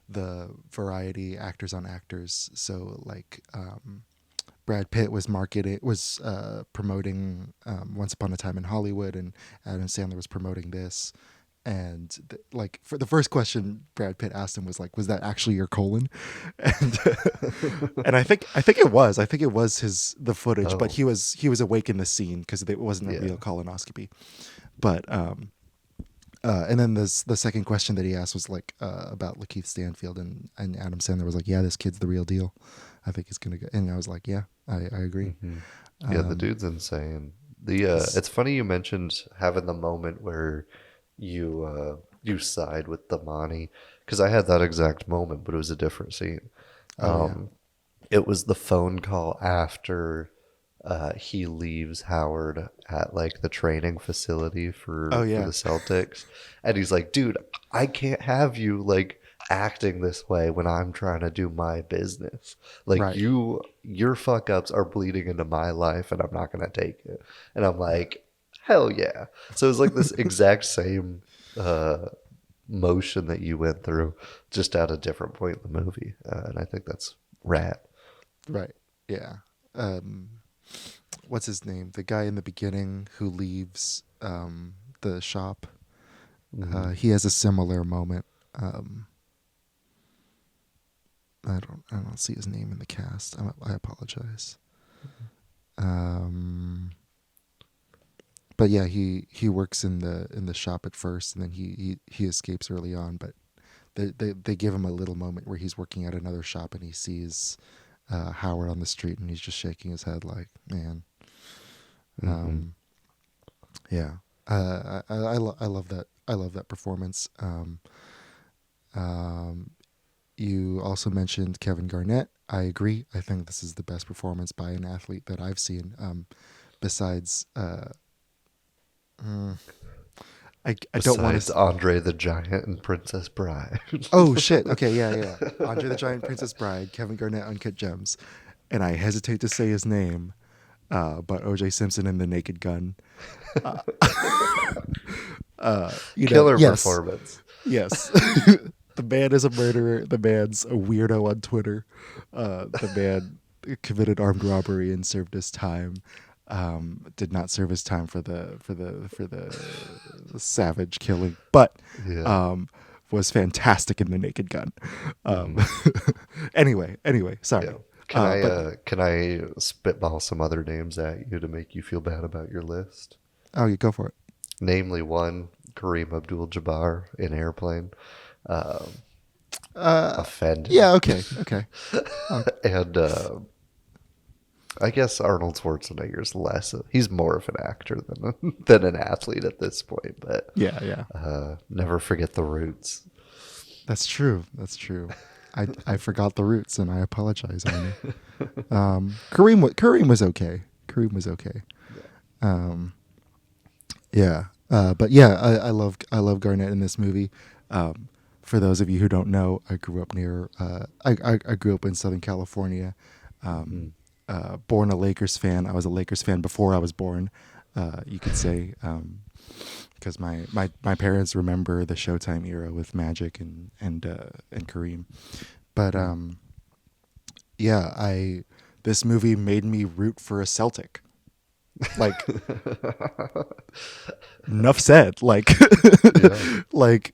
the Variety Actors on Actors, so like Brad Pitt was promoting Once Upon a Time in Hollywood, and Adam Sandler was promoting this. And like for the first question Brad Pitt asked him was like, "Was that actually your colon?" And I think it was. I think it was the footage, but he was awake in the scene because it wasn't a real colonoscopy. But and then the second question that he asked was like about Lakeith Stanfield, and Adam Sandler was like, "Yeah, this kid's the real deal. I think he's gonna go." And I was like, "Yeah, I agree." Yeah, the dude's insane. It's funny you mentioned having the moment where you side with Damani, because I had that exact moment, but it was a different scene. It was the phone call after he leaves Howard at like the training facility for the Celtics, and he's like, "Dude, I can't have you like acting this way when I'm trying to do my business. Like your fuck ups are bleeding into my life, and I'm not gonna take it." And I'm like, hell yeah. So it was like this exact same motion that you went through, just at a different point in the movie. And I think that's rad. Right. Yeah. What's his name? The guy in the beginning who leaves the shop. He has a similar moment. I don't see his name in the cast. I apologize. But yeah, he works in the shop at first, and then he escapes early on. But they give him a little moment where he's working at another shop, and he sees Howard on the street, and he's just shaking his head like, man. Yeah, I love that. I love that performance. You also mentioned Kevin Garnett. I agree. I think this is the best performance by an athlete that I've seen. Besides. I don't want to. Andre the Giant and Princess Bride. Oh shit! Okay, yeah. Andre the Giant, Princess Bride, Kevin Garnett, Uncut Gems, and I hesitate to say his name, but O.J. Simpson in The Naked Gun. Killer performance. Yes. The man is a murderer. The man's a weirdo on Twitter. The man committed armed robbery and served his time. Did not serve his time for the savage killing, but was fantastic in The Naked Gun. Anyway, sorry. Yeah. Can I spitball some other names at you to make you feel bad about your list? Oh, you go for it. Namely, one, Kareem Abdul-Jabbar in Airplane. offended. Yeah, okay. And I guess Arnold Schwarzenegger's less. He's more of an actor than an athlete at this point. But Yeah. never forget the roots. That's true. I forgot the roots, and I apologize, Arnie. Kareem was okay. But yeah, I love Garnett in this movie. For those of you who don't know, I grew up I grew up in Southern California. Born a Lakers fan. I was a Lakers fan before I was born. You could say, because my parents remember the Showtime era with Magic and Kareem. But this movie made me root for a Celtic. Like, enough said. Like,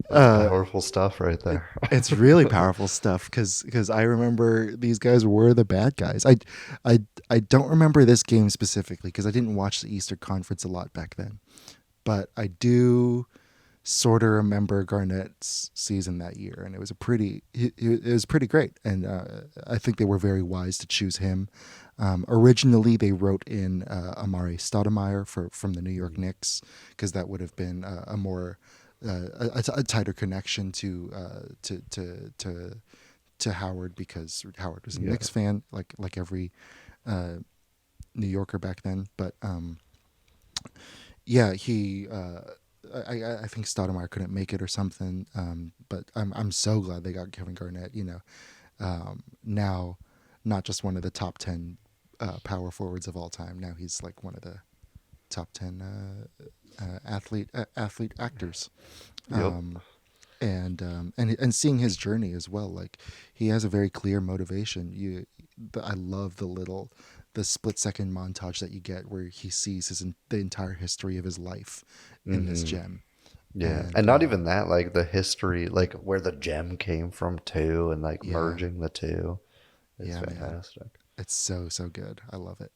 Powerful stuff right there. It's really powerful stuff because I remember these guys were the bad guys. I don't remember this game specifically because I didn't watch the Eastern Conference a lot back then, but I do sort of remember Garnett's season that year, and it was it was pretty great, and I think they were very wise to choose him. Originally, they wrote in Amare Stoudemire from the New York Knicks because that would have been a more a tighter connection to Howard, because Howard was a Knicks fan, like every New Yorker back then. But he. I think Stoudemire couldn't make it or something, but I'm so glad they got Kevin Garnett. Now not just one of the top 10 power forwards of all time. Now he's like one of the top 10 athlete actors. Yep. And seeing his journey as well, like he has a very clear motivation. I love the split-second montage that you get where he sees the entire history of his life in this gem. Yeah, and not even that, like the history, like where the gem came from too, and like merging the two. It's fantastic. Man. It's so good. I love it.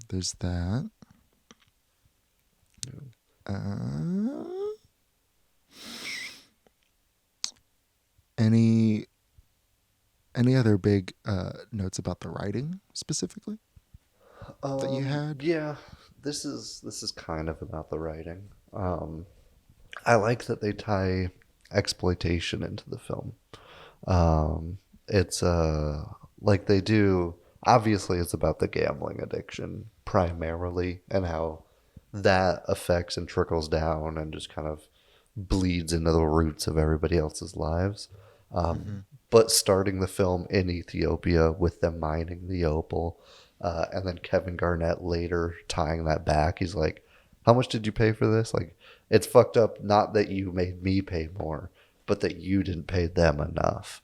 There's that. Any other big notes about the writing specifically that you had? Yeah, this is kind of about the writing. I like that they tie exploitation into the film. It's like they do. Obviously, it's about the gambling addiction primarily, and how that affects and trickles down and just kind of bleeds into the roots of everybody else's lives. But starting the film in Ethiopia with them mining the opal, and then Kevin Garnett later tying that back. He's like, how much did you pay for this? Like, it's fucked up, not that you made me pay more, but that you didn't pay them enough,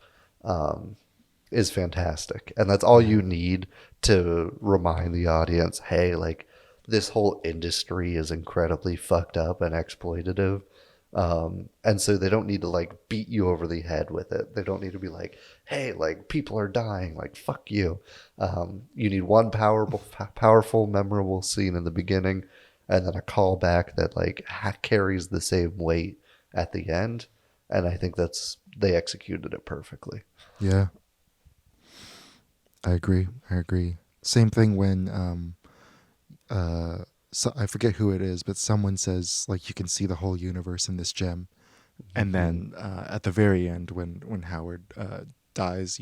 is fantastic. And that's all you need to remind the audience, hey, like, this whole industry is incredibly fucked up and exploitative. And so they don't need to like beat you over the head with it. They don't need to be like, hey, like people are dying, like fuck you. You need one powerful, memorable scene in the beginning, and then a callback that like carries the same weight at the end. And I think they executed it perfectly. Yeah, I agree. Same thing when so I forget who it is, but someone says like you can see the whole universe in this gem, and then at the very end when Howard dies,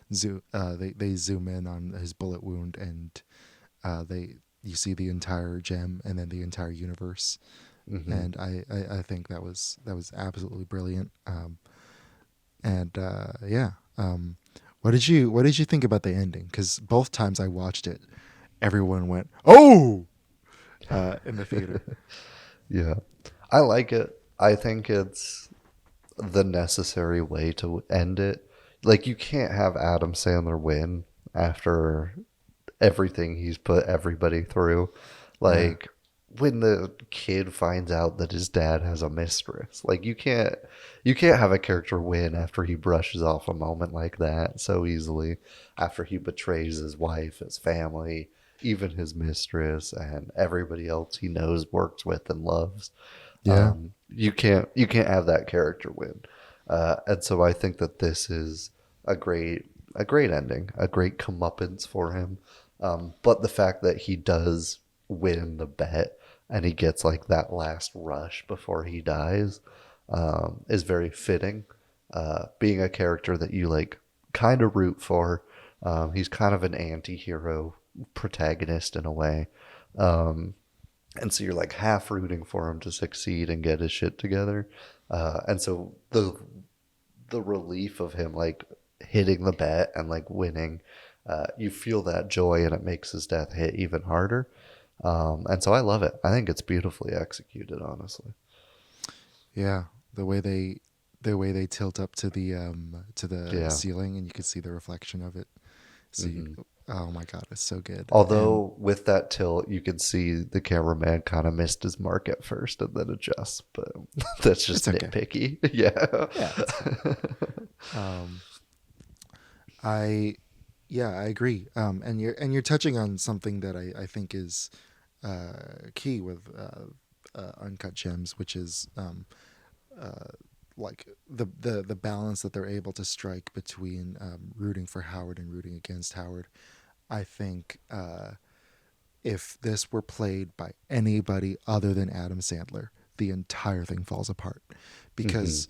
they zoom in on his bullet wound, and you see the entire gem and then the entire universe, and I think that was absolutely brilliant. What did you think about the ending? Because both times I watched it, everyone went, "Oh!" in the theater. Yeah, I like it. I think it's the necessary way to end it. Like, you can't have Adam Sandler win after everything he's put everybody through. Like, when the kid finds out that his dad has a mistress, like you can't have a character win after he brushes off a moment like that so easily, after he betrays his wife, his family, even his mistress, and everybody else he knows, works with, and loves. Yeah. You can't have that character win. And so I think that this is a great ending, a great comeuppance for him. But the fact that he does win the bet and he gets like that last rush before he dies is very fitting. Being a character that you like kind of root for. He's kind of an anti-hero protagonist in a way. And so you're like half rooting for him to succeed and get his shit together. And so the relief of him like hitting the bet and like winning, you feel that joy and it makes his death hit even harder. And so I love it. I think it's beautifully executed, honestly. Yeah, the way they tilt up to the ceiling and you can see the reflection of it. So oh my God, it's so good. Although with that tilt, you can see the cameraman kind of missed his mark at first and then adjusts, but that's just nitpicky. Yeah. I agree. And you're touching on something that I think is key with Uncut Gems, which is like the balance that they're able to strike between rooting for Howard and rooting against Howard. I think if this were played by anybody other than Adam Sandler, the entire thing falls apart because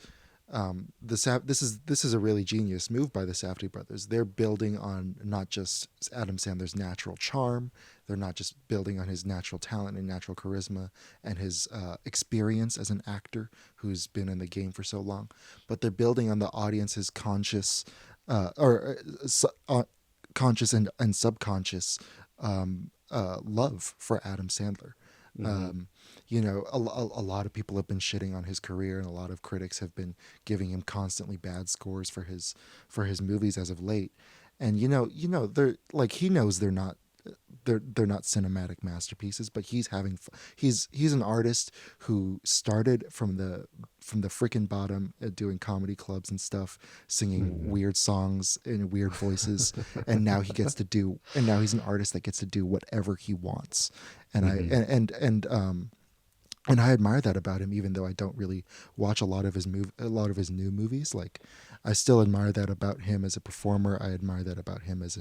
this is a really genius move by the Safdie brothers. They're building on not just Adam Sandler's natural charm, they're not just building on his natural talent and natural charisma and his experience as an actor who's been in the game for so long, but they're building on the audience's conscious conscious and subconscious love for Adam Sandler. You know, a lot of people have been shitting on his career, and a lot of critics have been giving him constantly bad scores for his movies as of late. And you know, they're like, he knows they're not cinematic masterpieces, but he's an artist who started from the freaking bottom, doing comedy clubs and stuff, singing weird songs in weird voices, and now he's an artist that gets to do whatever he wants. And I admire that about him, even though I don't really watch a lot of his new movies. Like, I still admire that about him as a performer. I admire that about him as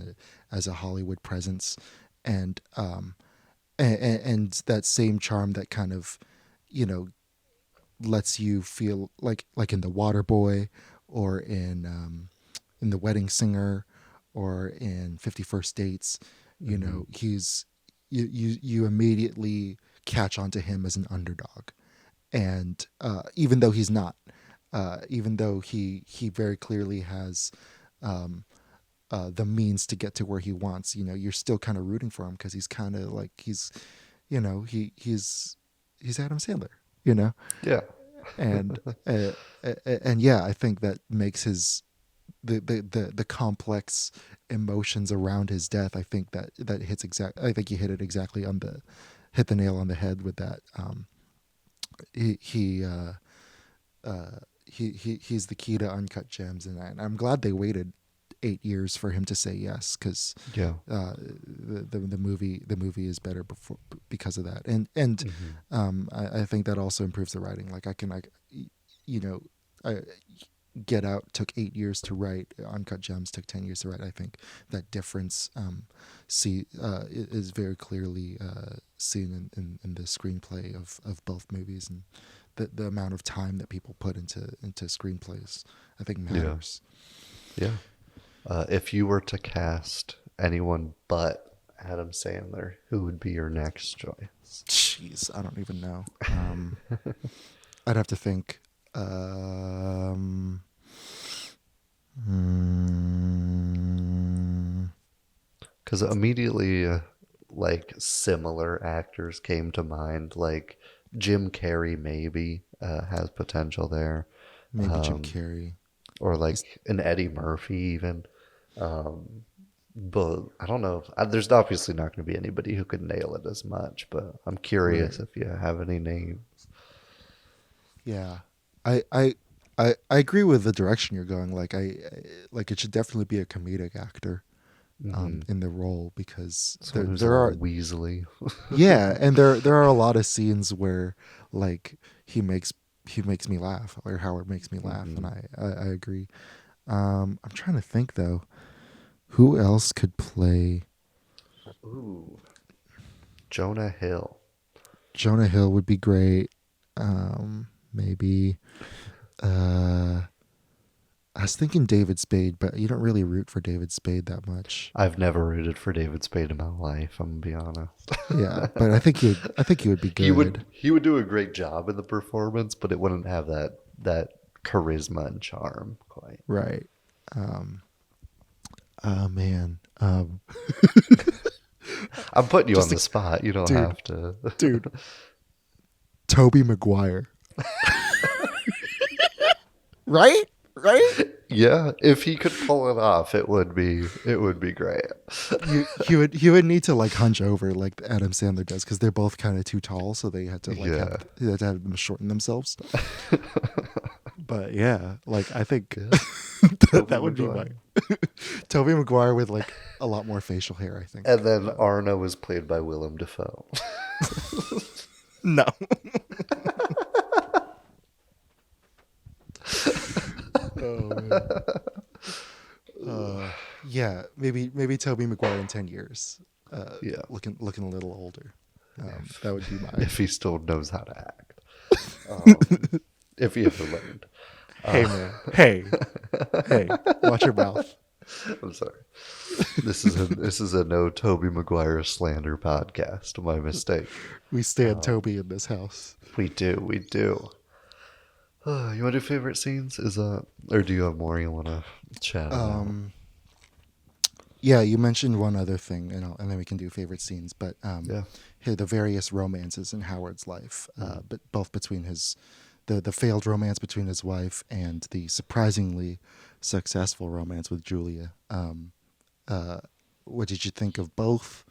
a Hollywood presence, and that same charm that kind of, you know, lets you feel like in The Waterboy, or in The Wedding Singer, or in 50 First Dates. You know, you immediately catch onto him as an underdog, and even though he's not, even though he very clearly has the means to get to where he wants, you know, you're still kind of rooting for him because he's kind of like he's Adam Sandler, you know. Yeah. And yeah, I think that makes his the complex emotions around his death. I think that hits I think you hit the nail on the head with that. He's the key to Uncut Gems, and I'm glad they waited 8 years for him to say yes, because the movie is better because of that, and I think that also improves the writing. Like, Get Out took 8 years to write. Uncut Gems took 10 years to write. I think that difference is very clearly seen in the screenplay of both movies, and the amount of time that people put into screenplays, I think, matters. Yeah. If you were to cast anyone but Adam Sandler, who would be your next choice? Jeez, I don't even know. I'd have to think. Because immediately, like, similar actors came to mind. Like, Jim Carrey maybe has potential there. Maybe Jim Carrey. Or like an Eddie Murphy even. But I don't know. There's obviously not going to be anybody who could nail it as much, but I'm curious if you have any names. Yeah. I agree with the direction you're going. Like, it should definitely be a comedic actor in the role, because there are Weasley. yeah, and there are a lot of scenes where, like, makes me laugh, or Howard makes me laugh, and I agree. I'm trying to think though, who else could play? Ooh, Jonah Hill. Jonah Hill would be great. Maybe. I was thinking David Spade, but you don't really root for David Spade that much. I've never rooted for David Spade in my life. I'm gonna be honest. Yeah, but I think he would be good. He would do a great job in the performance, but it wouldn't have that charisma and charm quite. Right. Man. I'm putting you Just on the spot. You don't dude, have to. Dude. Tobey Maguire. Right? Yeah, if he could pull it off, it would be great. He would need to like hunch over like Adam Sandler does, because they're both kind of too tall, so they had to like have them shorten themselves. But yeah, like I think that would be my Tobey Maguire with like a lot more facial hair, I think. And then Arno was played by Willem Dafoe. No. Oh man. Yeah, maybe Tobey Maguire in 10 years. Looking a little older. That would be my. If he still knows how to act. If he ever learned. Hey man. Hey. Watch your mouth. I'm sorry. This is a no Tobey Maguire slander podcast. My mistake. We stand Toby in this house. We do. You want to do favorite scenes? Or do you have more you want to chat about? Yeah, you mentioned one other thing, and then we can do favorite scenes. But here, the various romances in Howard's life, but both between the failed romance between his wife and the surprisingly successful romance with Julia. What did you think of both?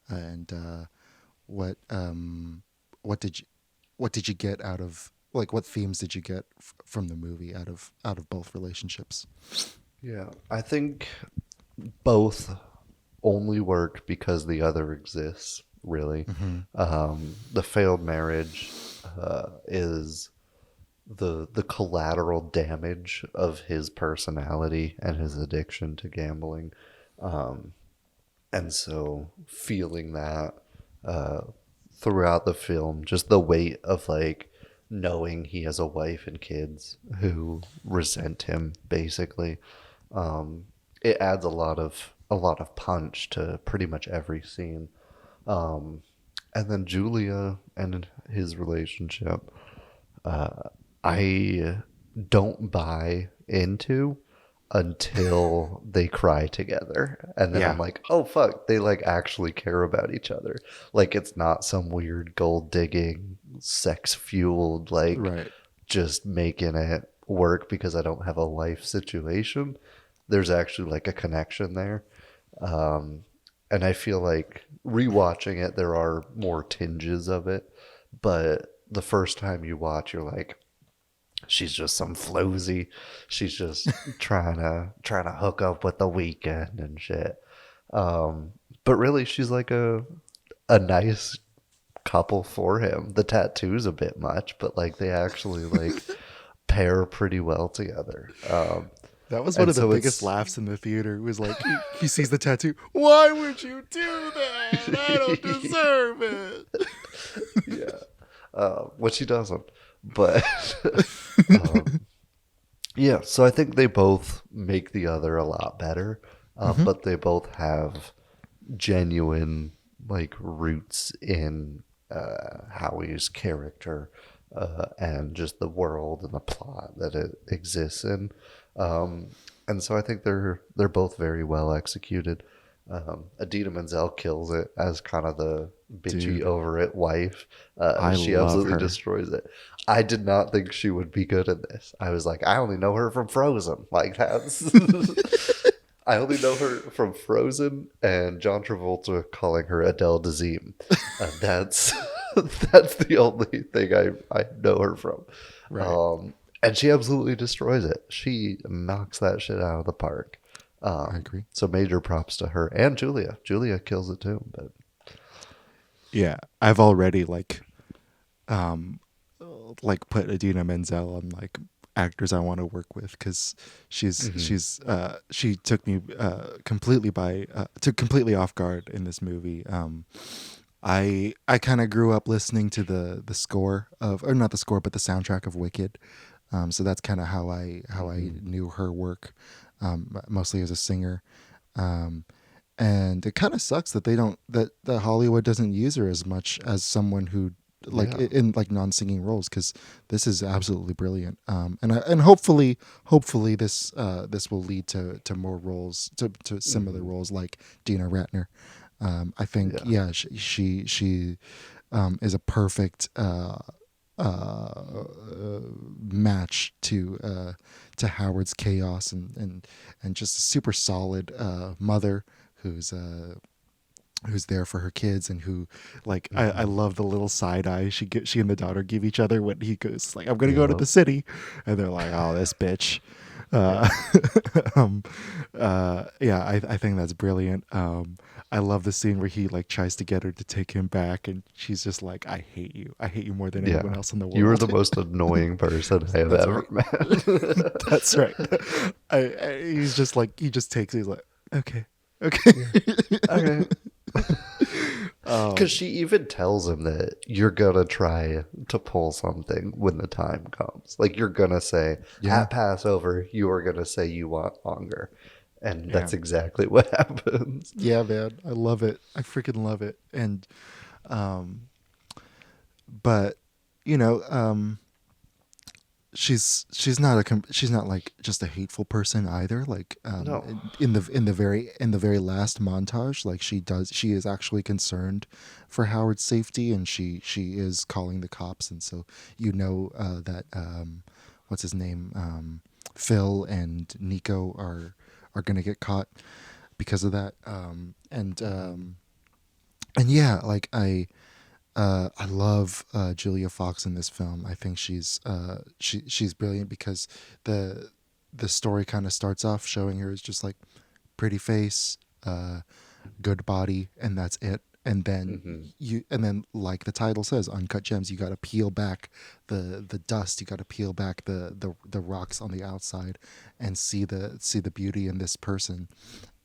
And what did you get out of, like, what themes did you get from the movie out of both relationships? Yeah, I think both only work because the other exists, really. Mm-hmm. The failed marriage is the collateral damage of his personality and his addiction to gambling. And so feeling that throughout the film, just the weight of like knowing he has a wife and kids who resent him, basically, it adds a lot of punch to pretty much every scene. And then Julia and his relationship, I don't buy into until they cry together, and then I'm like, oh fuck, they like actually care about each other. Like, it's not some weird gold digging, sex fueled, like just making it work because I don't have a life situation. There's actually like a connection there. And I feel like rewatching it, there are more tinges of it, but the first time you watch, you're like, she's just some floozy. She's just trying to hook up with the weekend and shit. But really, she's like a nice couple for him. The tattoo's a bit much, but like they actually like pair pretty well together. That was one of the biggest laughs in the theater. It was like, he sees the tattoo. Why would you do that? I don't deserve it. Yeah. Which he doesn't. But yeah, so I think they both make the other a lot better, but they both have genuine like roots in Howie's character and just the world and the plot that it exists in, and so I think they're both very well executed. Adida Manziel kills it as kind of the bitchy over it wife. She absolutely destroys it. I did not think she would be good in this. I was like, I only know her from Frozen. Like, that's I only know her from Frozen and John Travolta calling her Adele Dazeem. That's the only thing I know her from. Right. And she absolutely destroys it. She knocks that shit out of the park. I agree. So major props to her and Julia. Julia kills it too. But yeah, I've already like put Adina Menzel on like actors I want to work with, because she took me completely off guard in this movie. I kind of grew up listening to the score of, or not the score, but the soundtrack of Wicked. So that's kind of how I knew her work, mostly as a singer. And it kind of sucks that that Hollywood doesn't use her as much as someone who in like non-singing roles, because this is absolutely brilliant. And hopefully this will lead to more roles, to similar roles like Dina Ratner. I think she is a perfect match to Howard's chaos, and just a super solid mother who's there for her kids, and who like I love the little side eye she and the daughter give each other when he goes like, I'm gonna go to the city, and they're like, oh, this bitch. I think that's brilliant. I love the scene where he like tries to get her to take him back, and she's just like, I hate you more than anyone else in the world. You are the most annoying person I have ever met. That's right. He's just like, he just takes it, he's like, okay. Okay. Because she even tells him that you're gonna try to pull something when the time comes. Like, you're gonna say at Passover, you are gonna say you want longer, and that's exactly what happens. Yeah, man, I love it. I freaking love it. And, but you know, she's not like just a hateful person either. Like, No. in the very last montage, like she is actually concerned for Howard's safety, and she is calling the cops, and so that what's his name, Phil and Nico are gonna get caught because of that. And yeah, like I love Julia Fox in this film. I think she's brilliant, because the story kind of starts off showing her as just like pretty face, good body, and that's it. And then like the title says, Uncut Gems, you got to peel back the dust, you got to peel back the rocks on the outside, and see the beauty in this person.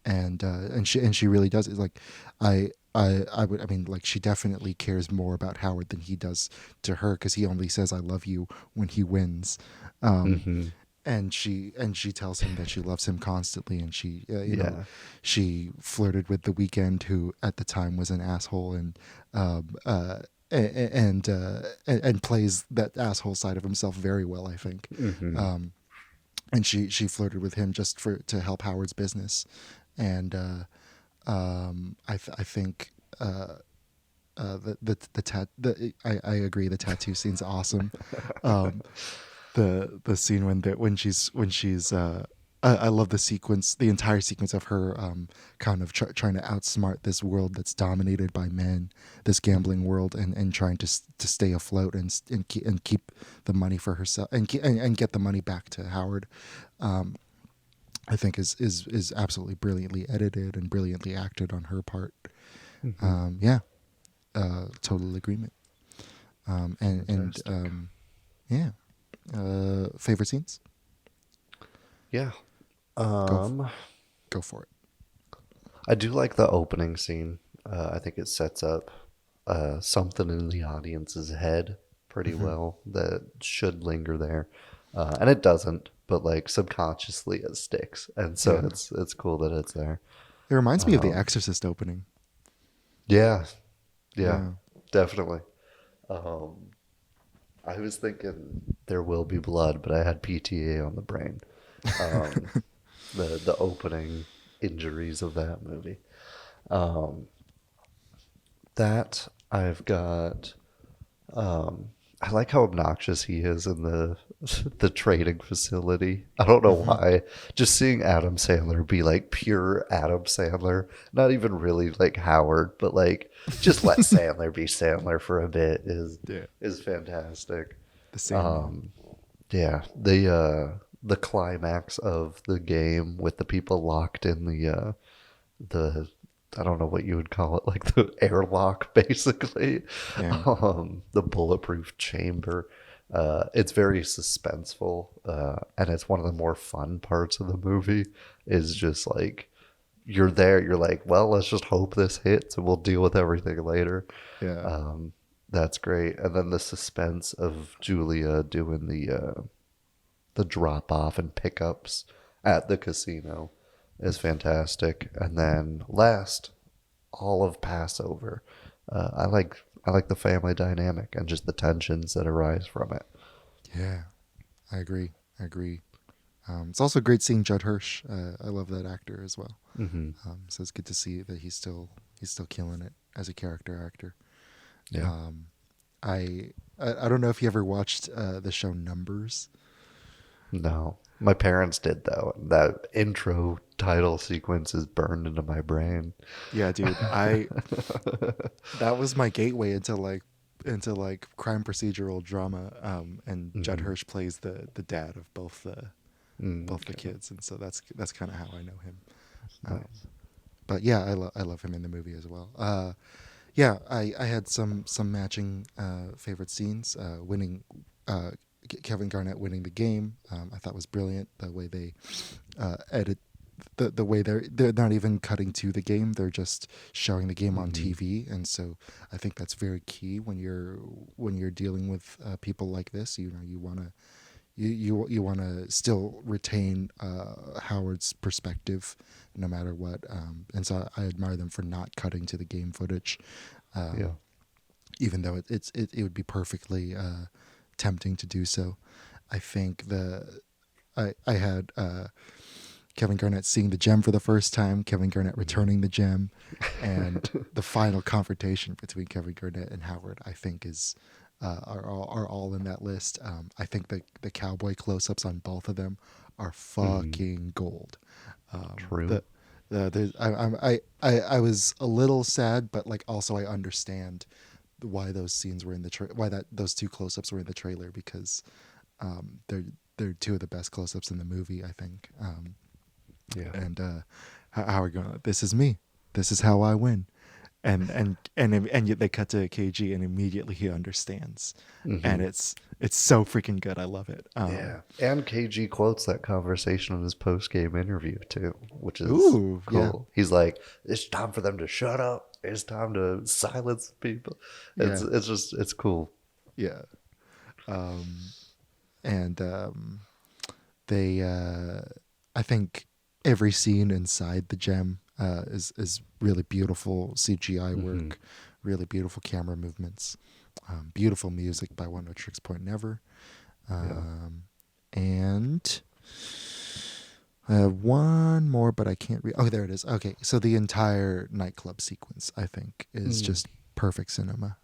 And she really does. It's like she definitely cares more about Howard than he does to her, because he only says I love you when he wins. And she tells him that she loves him constantly, and she she flirted with The Weeknd, who at the time was an asshole, and plays that asshole side of himself very well, I think. And she flirted with him just to help Howard's business. And I think I agree, the tattoo scene's awesome. The scene when she's I love the entire sequence of her kind of trying to outsmart this world that's dominated by men, this gambling world, and trying to stay afloat and keep the money for herself, and get the money back to Howard. I think is absolutely brilliantly edited and brilliantly acted on her part. Total agreement. Favorite scenes? Yeah. Go for it. I do like the opening scene. I think it sets up something in the audience's head pretty well that should linger there. And it doesn't, but like subconsciously it sticks. And so it's cool that it's there. It reminds me of the Exorcist opening. Yeah, definitely. I was thinking There Will Be Blood, but I had PTA on the brain. The opening injuries of that movie. That I've got. I like how obnoxious he is in the training facility. I don't know why. Just seeing Adam Sandler be like pure Adam Sandler, not even really like Howard, but like just let Sandler be Sandler for a bit is fantastic. The same. The climax of the game with the people locked in the I don't know what you would call it, like the airlock, basically. Yeah. The bulletproof chamber. It's very suspenseful, and it's one of the more fun parts of the movie. Is just like you're there, you're like, well, let's just hope this hits, and we'll deal with everything later. Yeah. That's great. And then the suspense of Julia doing the drop off and pickups at the casino is fantastic. And then last, all of Passover. I like the family dynamic and just the tensions that arise from it. Yeah, I agree. It's also great seeing Judd Hirsch. I love that actor as well. Mm-hmm. So it's good to see that he's still killing it as a character actor. Yeah. I don't know if you ever watched the show Numbers. No, my parents did though. That intro title sequence is burned into my brain. Yeah, dude. That was my gateway into crime procedural drama. And Judd Hirsch plays the dad of both the kids, and so that's kind of how I know him. Nice. But yeah, I love him in the movie as well. Yeah, I had some matching favorite scenes. Kevin Garnett winning the game, I thought was brilliant. The way they edit, the way they're not even cutting to the game; they're just showing the game on TV, and so I think that's very key when you're dealing with people like this. You know, you want to still retain Howard's perspective no matter what, and so I admire them for not cutting to the game footage. Even though it would be perfectly tempting to do so. I think I had Kevin Garnett seeing the gem for the first time, Kevin Garnett returning the gem, and the final confrontation between Kevin Garnett and Howard, I think are all in that list. I think the cowboy close-ups on both of them are fucking gold. True. I was a little sad, but like also I understand why those scenes were in the those two close-ups were in the trailer, because they're two of the best close-ups in the movie, I think. And Howard going, "This is me. This is how I win." And yet they cut to KG and immediately he understands. And it's so freaking good. I love it. And KG quotes that conversation in his post-game interview too, which is cool. Yeah. He's like, "It's time for them to shut up. It's time to silence people." It's cool. Yeah. They I think every scene inside the gem is really beautiful CGI work, really beautiful camera movements, beautiful music by One No Tricks Point Never, and one more, but I can't read. Oh, there it is. Okay, so the entire nightclub sequence, I think, is just perfect cinema.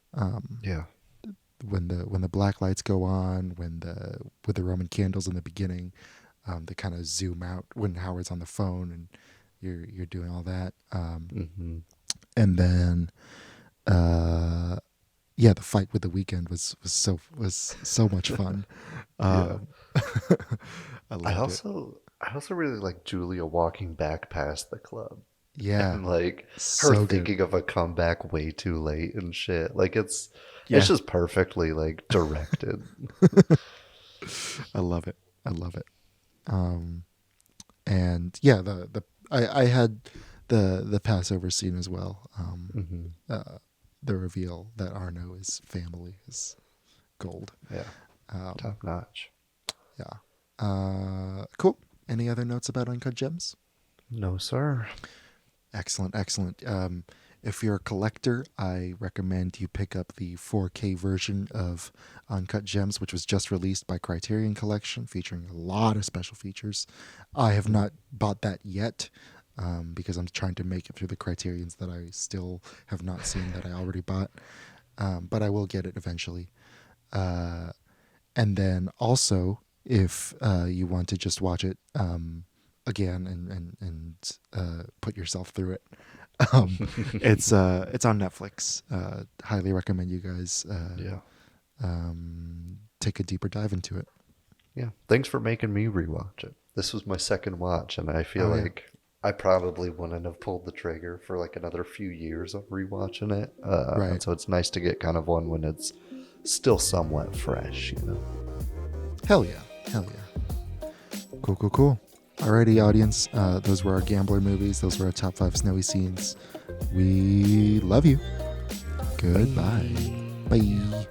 When the black lights go on, with the Roman candles in the beginning, they kind of zoom out when Howard's on the phone and you're doing all that, and then the fight with the Weeknd was so much fun. I also really like Julia walking back past the club. Yeah, and like so her good. thinking of a comeback way too late and shit. Like it's just perfectly like directed. I love it. And yeah, I had the Passover scene as well. The reveal that Arno is family is gold. Yeah, top notch. Yeah. Cool. Any other notes about Uncut Gems? No, sir. Excellent. If you're a collector, I recommend you pick up the 4K version of Uncut Gems, which was just released by Criterion Collection, featuring a lot of special features. I have not bought that yet, because I'm trying to make it through the Criterions that I still have not seen that I already bought. But I will get it eventually. And then also, if you want to just watch it again and put yourself through it, it's on Netflix. Highly recommend you guys take a deeper dive into it. Yeah, thanks for making me rewatch it. This was my second watch, and I feel like I probably wouldn't have pulled the trigger for like another few years of rewatching it. Right. And so it's nice to get kind of one when it's still somewhat fresh, you know. Hell yeah. Cool. Alrighty, audience. Those were our Gambler movies. Those were our top 5 snowy scenes. We love you. Goodbye. Bye.